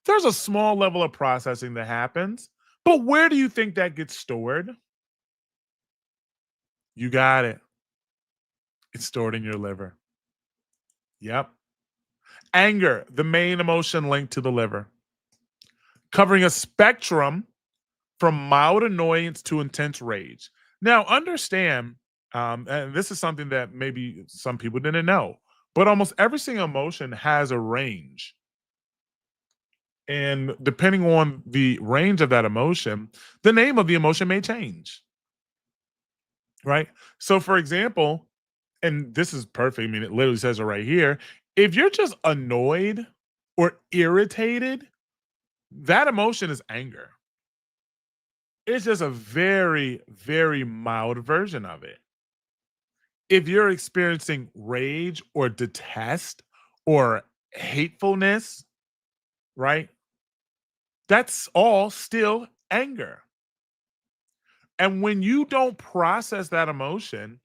[SPEAKER 4] there's a small level of processing that happens, but where do you think that gets stored? You got it. It's stored in your liver. Yep. Anger, the main emotion linked to the liver, covering a spectrum from mild annoyance to intense rage. Now, understand, and this is something that maybe some people didn't know, but almost every single emotion has a range. And depending on the range of that emotion, the name of the emotion may change. Right? So, for example, and this is perfect. I mean, it literally says it right here. If you're just annoyed or irritated, that emotion is anger. It's just a very, very mild version of it. If you're experiencing rage or detest or hatefulness, right? That's all still anger. And when you don't process that emotion,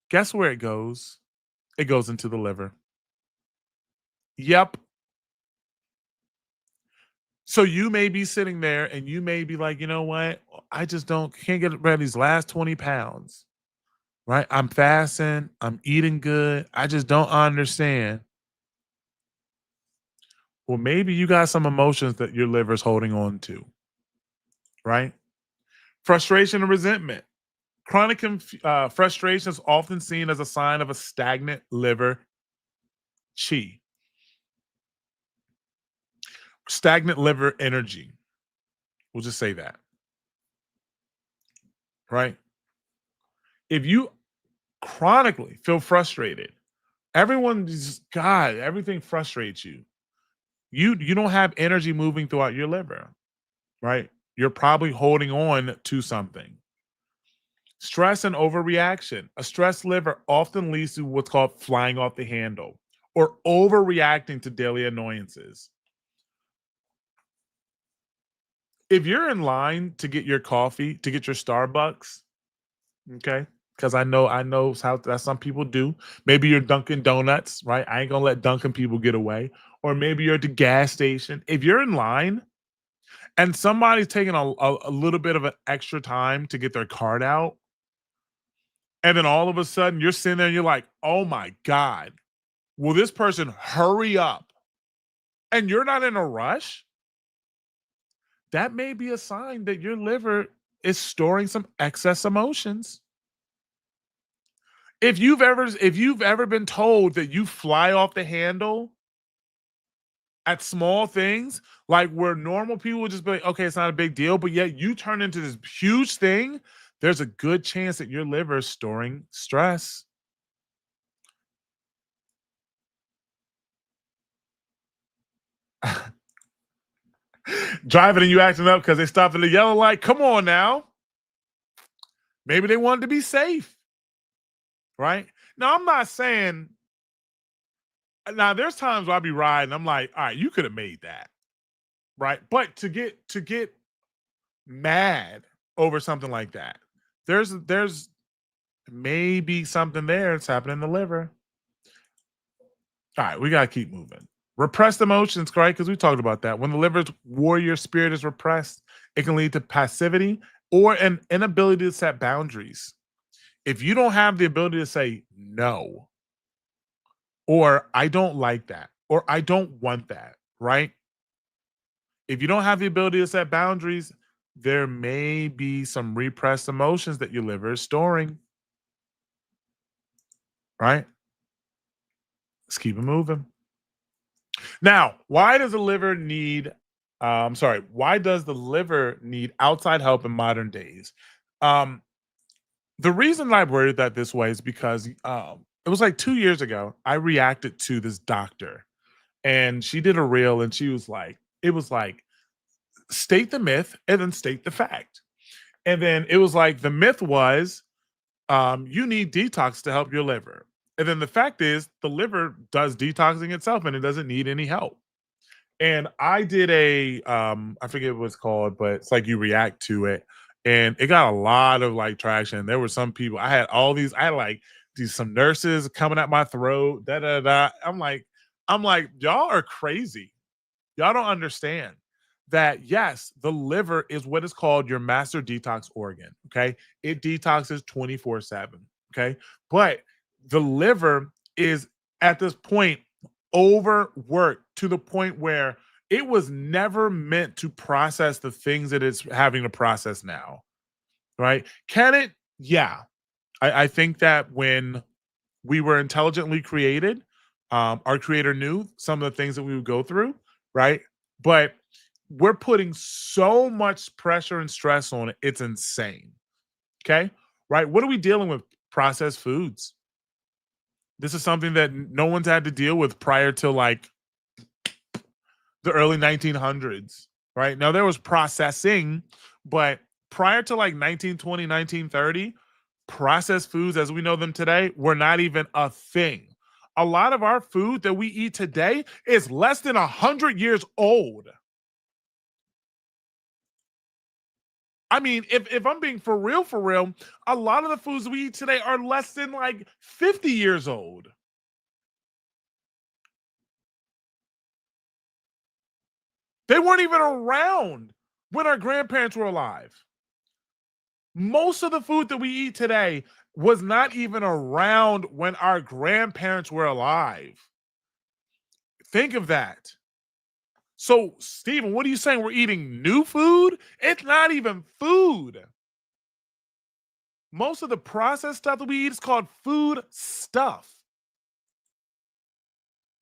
[SPEAKER 4] guess where it goes? It goes into the liver. Yep. So you may be sitting there and you may be like, you know what? I just can't get rid of these last 20 pounds, right? I'm fasting. I'm eating good. I just don't understand. Well, maybe you got some emotions that your liver's holding on to, right? Frustration and resentment. Chronic frustration is often seen as a sign of a stagnant liver chi, stagnant liver energy. We'll just say that, right? If you chronically feel frustrated, everything frustrates you. You don't have energy moving throughout your liver, right? You're probably holding on to something. Stress and overreaction. A stressed liver often leads to what's called flying off the handle or overreacting to daily annoyances. If you're in line to get your coffee, to get your Starbucks, okay, because I know how that some people do. Maybe you're Dunkin' Donuts, right? I ain't gonna let Dunkin' people get away. Or maybe you're at the gas station. If you're in line and somebody's taking a little bit of an extra time to get their card out, and then all of a sudden you're sitting there and you're like, oh my God, will this person hurry up? And you're not in a rush, that may be a sign that your liver is storing some excess emotions. If you've ever been told that you fly off the handle at small things, like where normal people would just be like, okay, it's not a big deal, but yet you turn into this huge thing, there's a good chance that your liver is storing stress. Driving and you acting up because they stopped at the yellow light. Come on now. Maybe they wanted to be safe. Right? Now, I'm not saying. Now, there's times where I'll be riding. I'm like, all right, you could have made that. Right? But to get mad over something like that, there's maybe something there that's happening in the liver. All right, we gotta keep moving. Repressed emotions, right? Because we talked about that. When the liver's warrior spirit is repressed, it can lead to passivity or an inability to set boundaries. If you don't have the ability to say no, or I don't like that, or I don't want that, right? If you don't have the ability to set boundaries, there may be some repressed emotions that your liver is storing, right? Let's keep it moving. Now, why does the liver need outside help in modern days? The reason I worded that this way is because it was like 2 years ago. I reacted to this doctor, and she did a reel, and she was like, it was like, state the myth and then state the fact. And then it was like the myth was you need detox to help your liver. And then the fact is the liver does detoxing itself and it doesn't need any help. And I did a I forget what it's called, but it's like you react to it. And it got a lot of like traction. There were some people, I had like these some nurses coming at my throat, da da da. I'm like, y'all are crazy. Y'all don't understand that yes, the liver is what is called your master detox organ. Okay. It detoxes 24/7. Okay. But the liver is at this point overworked to the point where it was never meant to process the things that it's having to process now. Right. Can it? Yeah. I think that when we were intelligently created, our creator knew some of the things that we would go through. Right. But we're putting so much pressure and stress on it. It's insane. Okay. Right. What are we dealing with? Processed foods. This is something that no one's had to deal with prior to like the early 1900s. Right. Now there was processing, but prior to like 1920, 1930, processed foods as we know them today were not even a thing. A lot of our food that we eat today is less than 100 years old. I mean, if I'm being for real, a lot of the foods that we eat today are less than like 50 years old. They weren't even around when our grandparents were alive. Most of the food that we eat today was not even around when our grandparents were alive. Think of that. So, Stephen, what are you saying? We're eating new food? It's not even food. Most of the processed stuff that we eat is called food stuff.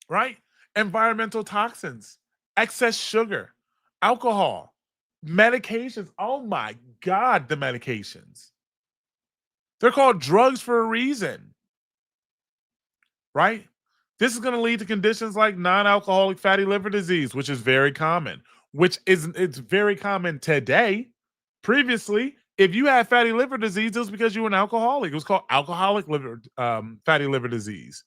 [SPEAKER 4] Right? Environmental toxins, excess sugar, alcohol, medications. Oh my God, the medications. They're called drugs for a reason. Right? This is going to lead to conditions like non-alcoholic fatty liver disease, which is very common, it's very common today. Previously, if you had fatty liver disease, it was because you were an alcoholic. It was called alcoholic fatty liver disease.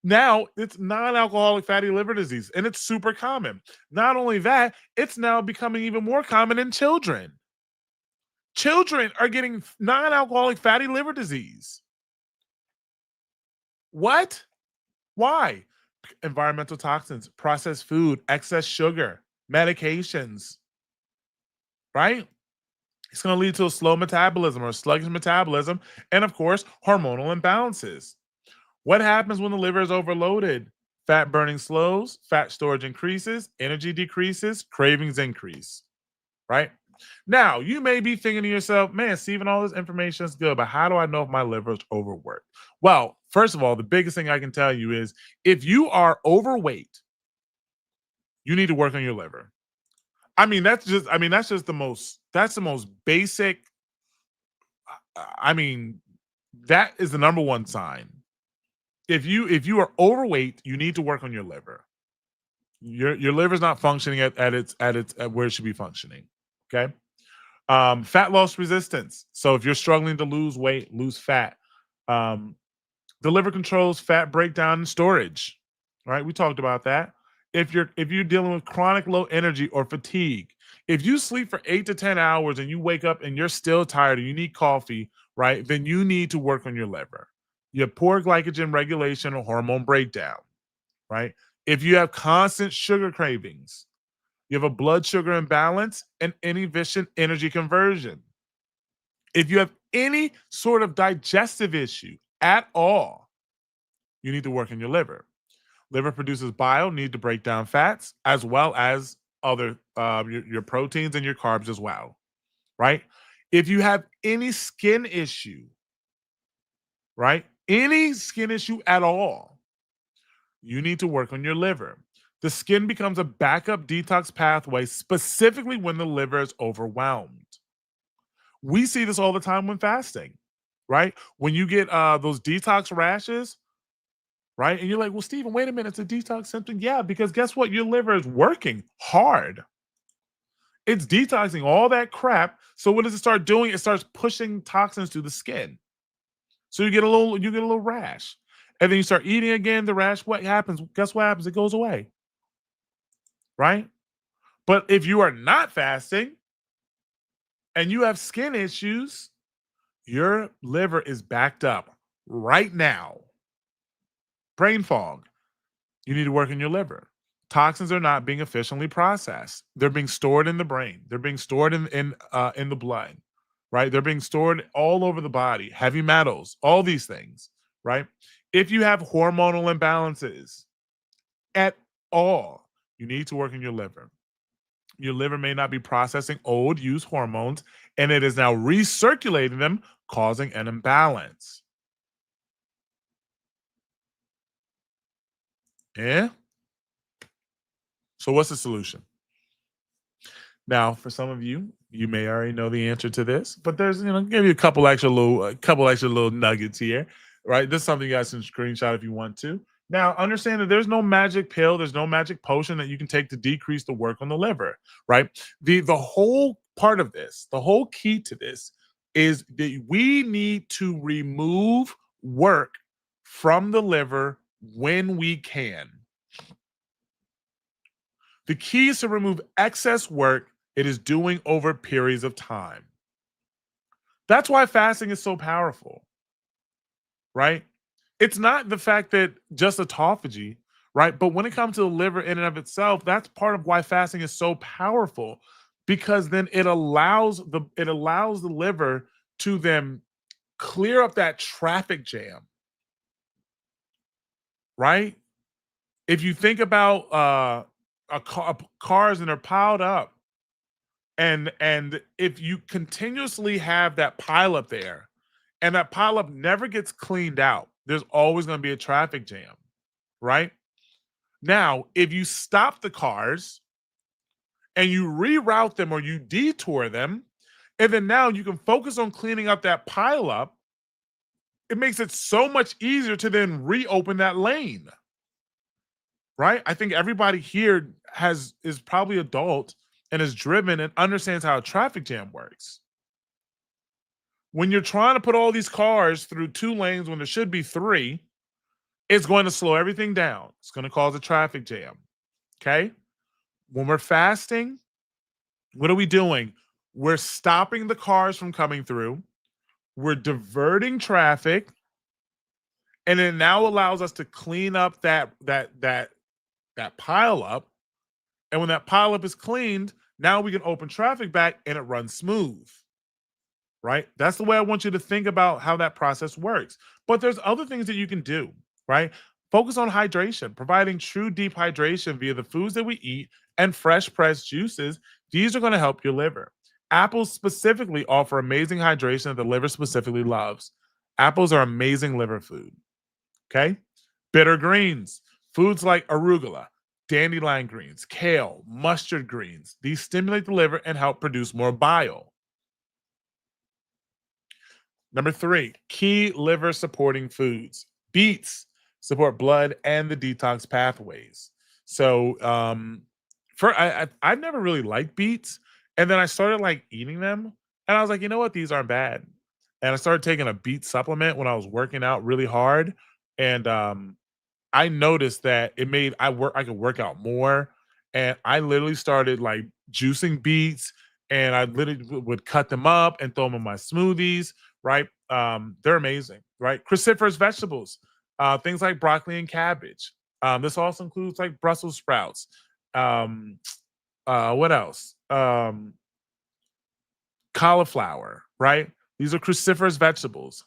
[SPEAKER 4] Now it's non-alcoholic fatty liver disease, and it's super common. Not only that, it's now becoming even more common in children. Children are getting non-alcoholic fatty liver disease. What? Why? Environmental toxins, processed food, excess sugar, medications, right? It's going to lead to a slow metabolism or sluggish metabolism, and of course, hormonal imbalances. What happens when the liver is overloaded? Fat burning slows, fat storage increases, energy decreases, cravings increase, right? Now, you may be thinking to yourself, man, Stephen, all this information is good, but how do I know if my liver is overworked? Well, first of all, the biggest thing I can tell you is if you are overweight, you need to work on your liver. That's the most basic. That is the number one sign. If you are overweight, you need to work on your liver. Your liver's not functioning at where it should be functioning. Okay. Fat loss resistance. So if you're struggling to lose weight, lose fat, the liver controls fat breakdown and storage. Right? We talked about that. If you're dealing with chronic low energy or fatigue, if you sleep for 8 to 10 hours and you wake up and you're still tired and you need coffee, right? Then you need to work on your liver. You have poor glycogen regulation or hormone breakdown, right? If you have constant sugar cravings, you have a blood sugar imbalance and inefficient energy conversion. If you have any sort of digestive issue at all, you need to work on your liver. Liver produces bile, need to break down fats, as well as other your proteins and your carbs as well, right? If you have any skin issue, right? Any skin issue at all, you need to work on your liver. The skin becomes a backup detox pathway, specifically when the liver is overwhelmed. We see this all the time when fasting. right? When you get those detox rashes, right? And you're like, well, Stephen, wait a minute, it's a detox symptom. Yeah, because guess what? Your liver is working hard. It's detoxing all that crap. So what does it start doing? It starts pushing toxins to the skin. So you get a little rash. And then you start eating again, the rash, what happens? Guess what happens? It goes away. Right? But if you are not fasting and you have skin issues, your liver is backed up right now. Brain fog. You need to work on your liver. Toxins are not being efficiently processed. They're being stored in the brain. They're being stored in the blood, right? They're being stored all over the body. Heavy metals, all these things, right? If you have hormonal imbalances at all, you need to work on your liver. Your liver may not be processing old used hormones, and it is now recirculating them, causing an imbalance. Yeah. So what's the solution? Now, for some of you, you may already know the answer to this, but there's, give you a couple extra little nuggets here, right? This is something you guys can screenshot if you want to. Now, understand that there's no magic pill, there's no magic potion that you can take to decrease the work on the liver, right? The whole part of this, the whole key to this is that we need to remove work from the liver when we can. The key is to remove excess work it is doing over periods of time. That's why fasting is so powerful, right? It's not the fact that just autophagy, right? But when it comes to the liver in and of itself, that's part of why fasting is so powerful, because then it allows the liver to then clear up that traffic jam, right? If you think about cars and they're piled up, and if you continuously have that pile up there, and that pile up never gets cleaned out, there's always going to be a traffic jam, right? Now, if you stop the cars and you reroute them or you detour them, and then now you can focus on cleaning up that pile up, it makes it so much easier to then reopen that lane, right? I think everybody here is probably adult and is driven and understands how a traffic jam works. When you're trying to put all these cars through 2 lanes when there should be 3, it's going to slow everything down. It's going to cause a traffic jam. Okay? When we're fasting, what are we doing? We're stopping the cars from coming through. We're diverting traffic, and it now allows us to clean up that pile up. And when that pile up is cleaned, now we can open traffic back and it runs smooth. Right? That's the way I want you to think about how that process works. But there's other things that you can do, right? Focus on hydration, providing true deep hydration via the foods that we eat and fresh pressed juices. These are going to help your liver. Apples specifically offer amazing hydration that the liver specifically loves. Apples are amazing liver food. Okay? Bitter greens, foods like arugula, dandelion greens, kale, mustard greens. These stimulate the liver and help produce more bile. Number 3, key liver supporting foods. Beets support blood and the detox pathways. So I've never really liked beets. And then I started like eating them. And I was like, you know what? These aren't bad. And I started taking a beet supplement when I was working out really hard. And I noticed that it made I could work out more. And I literally started like juicing beets, and I literally would cut them up and throw them in my smoothies, right? They're amazing, right? Cruciferous vegetables, things like broccoli and cabbage. This also includes like Brussels sprouts. What else? Cauliflower, right? These are cruciferous vegetables.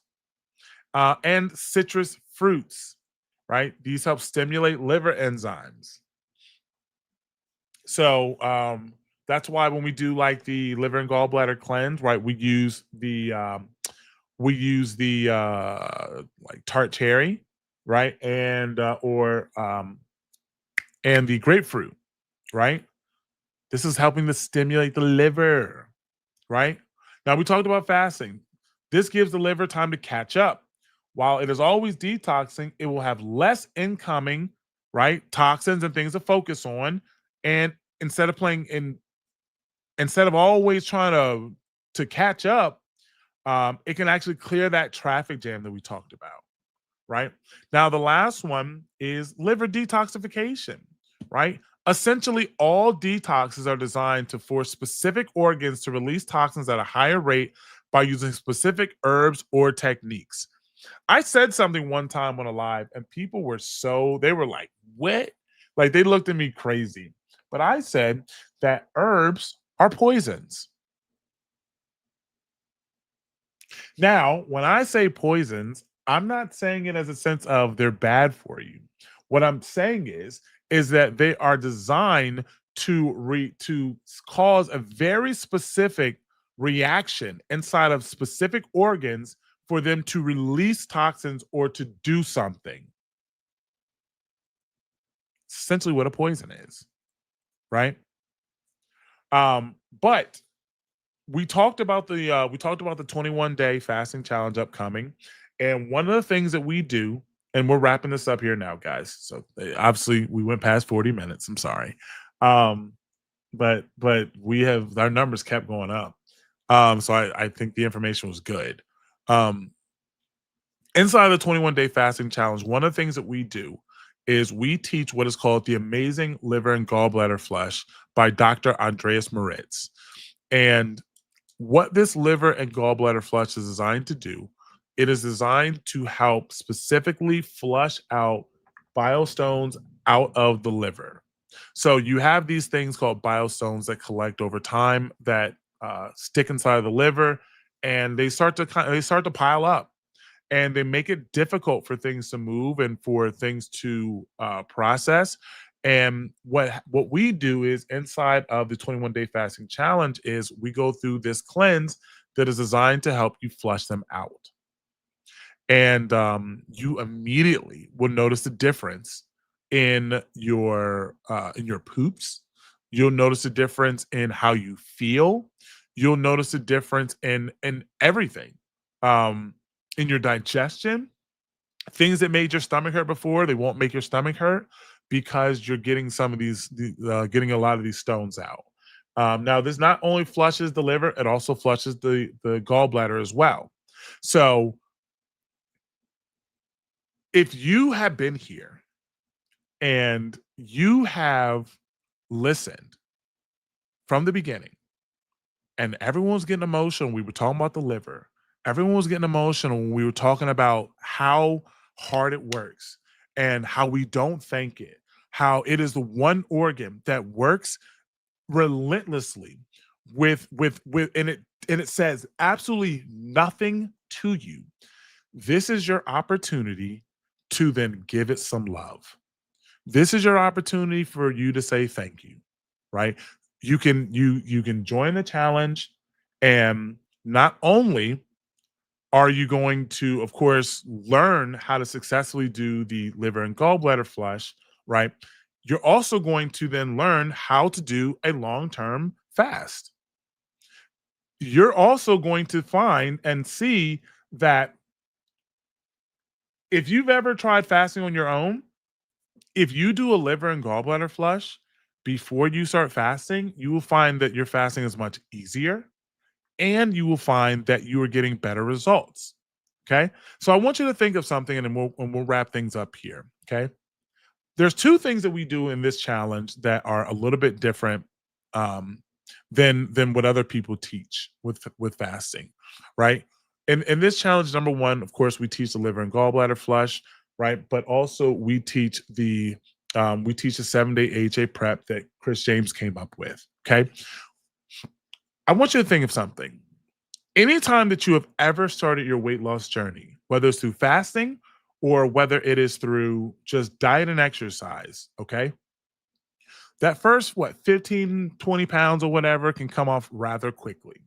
[SPEAKER 4] And citrus fruits, right? These help stimulate liver enzymes. So that's why when we do like the liver and gallbladder cleanse, right, we use the like tart cherry, right, and the grapefruit, right. This is helping to stimulate the liver, right. Now we talked about fasting. This gives the liver time to catch up. While it is always detoxing, it will have less incoming, right, toxins and things to focus on. And instead of always trying to catch up, it can actually clear that traffic jam that we talked about, right? Now, the last one is liver detoxification, right? Essentially, all detoxes are designed to force specific organs to release toxins at a higher rate by using specific herbs or techniques. I said something one time on a live, and people they were like, what? Like, they looked at me crazy. But I said that herbs are poisons. Now, when I say poisons, I'm not saying it as a sense of they're bad for you. What I'm saying is that they are designed to cause a very specific reaction inside of specific organs for them to release toxins or to do something. It's essentially what a poison is, right? But we talked about the 21-day fasting challenge upcoming, and one of the things that we do, and we're wrapping this up here now, guys. So obviously we went past 40 minutes. I'm sorry, but we have our numbers kept going up. So I think the information was good. Inside of the 21-day fasting challenge, one of the things that we do is we teach what is called the Amazing Liver and Gallbladder Flush by Dr. Andreas Moritz. And what this liver and gallbladder flush is designed to do, it is designed to help specifically flush out biostones out of the liver. So you have these things called biostones that collect over time that stick inside of the liver, and they start to pile up, and they make it difficult for things to move and for things to process. And what we do is inside of the 21-day fasting challenge is we go through this cleanse that is designed to help you flush them out. And you immediately will notice the difference in your poops. You'll notice the difference in how you feel. You'll notice the difference in everything, in your digestion. Things that made your stomach hurt before, they won't make your stomach hurt, because you're getting getting a lot of these stones out. Now, this not only flushes the liver, it also flushes the gallbladder as well. So if you have been here and you have listened from the beginning, and everyone was getting emotional, we were talking about the liver. Everyone was getting emotional when we were talking about how hard it works and how we don't thank it, how it is the one organ that works relentlessly and it says absolutely nothing to you. This is your opportunity to then give it some love. This is your opportunity for you to say thank you, right? You can join the challenge, and not only are you going to, of course, learn how to successfully do the liver and gallbladder flush, right? You're also going to then learn how to do a long-term fast. You're also going to find and see that if you've ever tried fasting on your own, if you do a liver and gallbladder flush before you start fasting, you will find that your fasting is much easier, and you will find that you are getting better results. Okay. So I want you to think of something, and then we'll wrap things up here. Okay. There's two things that we do in this challenge that are a little bit different than what other people teach with fasting, right? In this challenge, number one, of course, we teach the liver and gallbladder flush, right? But also we teach the 7-day AHA prep that Chris James came up with. Okay. I want you to think of something. Anytime that you have ever started your weight loss journey, whether it's through fasting or whether it is through just diet and exercise, okay? That first, 15, 20 pounds or whatever can come off rather quickly,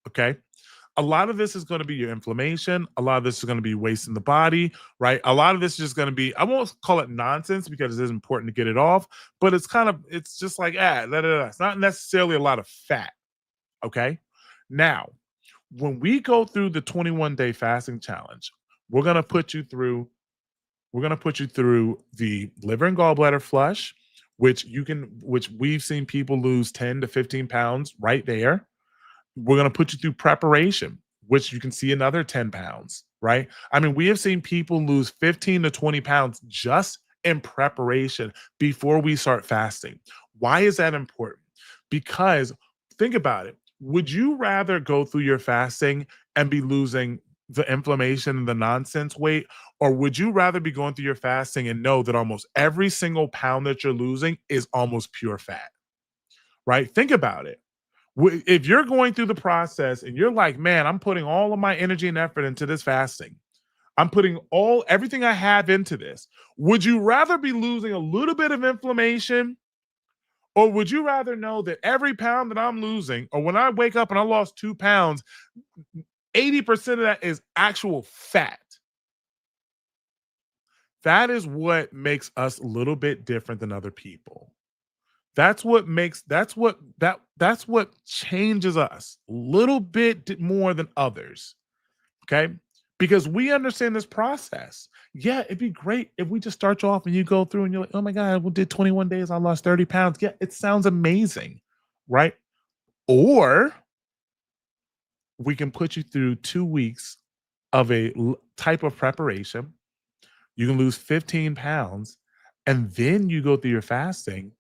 [SPEAKER 4] okay? A lot of this is going to be your inflammation. A lot of this is going to be waste in the body, right? A lot of this is just going to be, I won't call it nonsense because it is important to get it off, but it's just like, It's not necessarily a lot of fat. Okay. Now, when we go through the 21-day fasting challenge, we're going to put you through the liver and gallbladder flush, which we've seen people lose 10 to 15 pounds right there. We're going to put you through preparation, which you can see another 10 pounds, right? I mean, we have seen people lose 15 to 20 pounds just in preparation before we start fasting. Why is that important? Because think about it. Would you rather go through your fasting and be losing the inflammation and the nonsense weight, or would you rather be going through your fasting and know that almost every single pound that you're losing is almost pure fat, right? Think about it. If you're going through the process and you're like, man, I'm putting all of my energy and effort into this fasting, I'm putting everything I have into this, would you rather be losing a little bit of inflammation, or would you rather know that every pound that I'm losing, or when I wake up and I lost 2 pounds, 80% of that is actual fat? That is what makes us a little bit different than other people. That's what changes us a little bit more than others. Okay? Because we understand this process. Yeah, it'd be great if we just start you off and you go through and you're like, oh my God, we did 21 days, I lost 30 pounds. Yeah, it sounds amazing, right? Or we can put you through 2 weeks of a type of preparation. You can lose 15 pounds, and then you go through your fasting,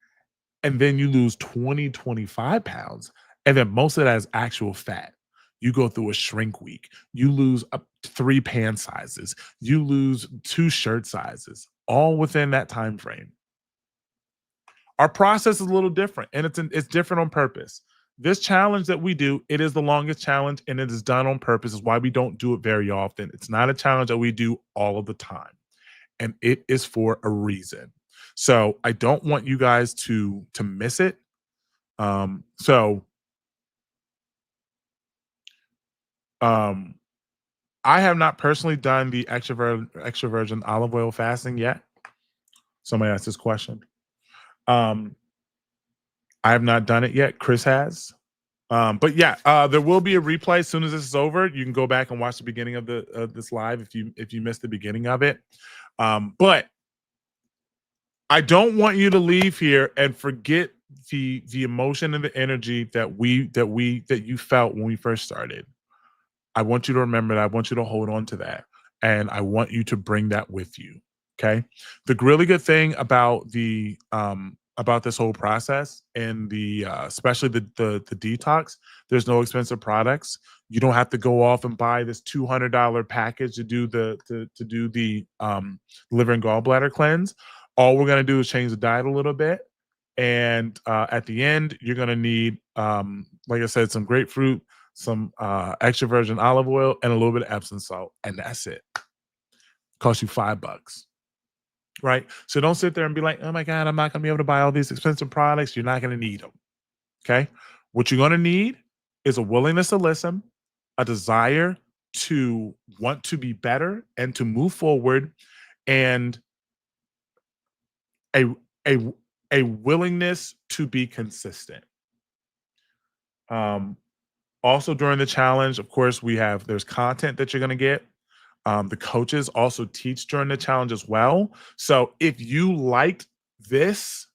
[SPEAKER 4] and then you lose 20, 25 pounds. And then most of that is actual fat. You go through a shrink week. You lose up 3 pant sizes. You lose 2 shirt sizes, all within that time frame. Our process is a little different, and it's different on purpose. This challenge that we do, it is the longest challenge, and it is done on purpose. Is why we don't do it very often. It's not a challenge that we do all of the time, and it is for a reason. So I don't want you guys to miss it. I have not personally done the extra virgin olive oil fasting yet. Somebody asked this question. I have not done it yet. Chris has. But yeah, there will be a replay as soon as this is over. You can go back and watch the beginning of this live if you missed the beginning of it. But I don't want you to leave here and forget the emotion and the energy that you felt when we first started. I want you to remember that. I want you to hold on to that, and I want you to bring that with you. Okay. The really good thing about this whole process and especially the detox, there's no expensive products. You don't have to go off and buy this $200 package to do the liver and gallbladder cleanse. All we're going to do is change the diet a little bit. And at the end, you're going to need, like I said, some grapefruit, some extra virgin olive oil, and a little bit of Epsom salt. And that's it. Cost you $5. Right? So don't sit there and be like, oh my God, I'm not going to be able to buy all these expensive products. You're not going to need them. Okay? What you're going to need is a willingness to listen, a desire to want to be better and to move forward, and a willingness to be consistent. Also during the challenge, of course, there's content that you're going to get. The coaches also teach during the challenge as well. So if you liked this,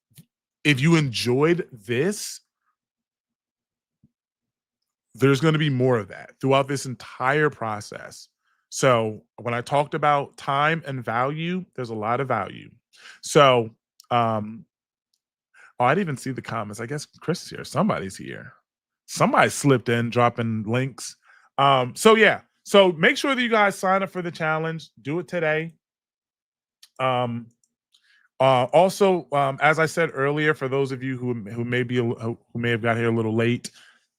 [SPEAKER 4] if you enjoyed this, there's going to be more of that throughout this entire process. So when I talked about time and value, there's a lot of value. So, I didn't even see the comments. I guess Chris is here. Somebody's here. Somebody slipped in, dropping links. So yeah. So make sure that you guys sign up for the challenge. Do it today. Also, as I said earlier, for those of you who may have got here a little late,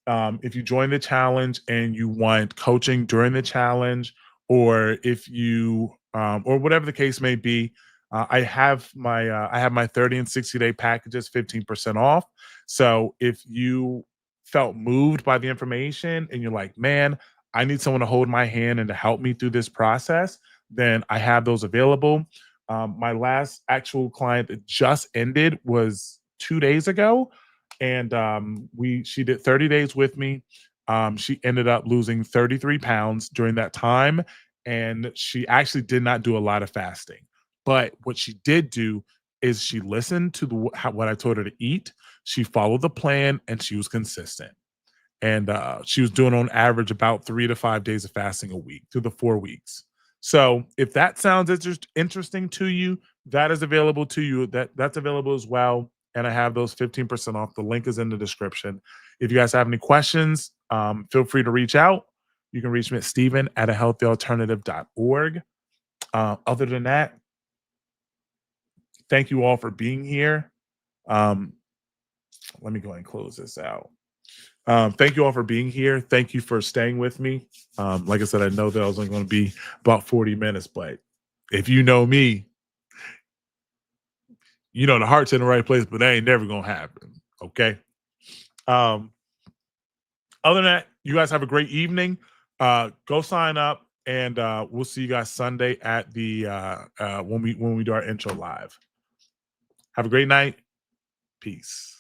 [SPEAKER 4] if you join the challenge and you want coaching during the challenge, or if you or whatever the case may be, I have my 30 and 60-day packages 15% off. So if you felt moved by the information and you're like, man, I need someone to hold my hand and to help me through this process, then I have those available. My last actual client that just ended was 2 days ago, and she did 30 days with me. She ended up losing 33 pounds during that time, and she actually did not do a lot of fasting. But what she did do is she listened to what I told her to eat. She followed the plan, and she was consistent. And she was doing on average about 3 to 5 days of fasting a week through the 4 weeks. So if that sounds interesting to you, that is available to you. That's available as well. And I have those 15% off. The link is in the description. If you guys have any questions, feel free to reach out. You can reach me at Steven@ahealthyalternative.org. Other than that, thank you all for being here. Let me go ahead and close this out. Thank you all for being here. Thank you for staying with me. Like I said, I know that I was only going to be about 40 minutes, but if you know me, you know the heart's in the right place, but that ain't never going to happen. Okay. Other than that, you guys have a great evening. Go sign up, and we'll see you guys Sunday at the when we do our intro live. Have a great night. Peace.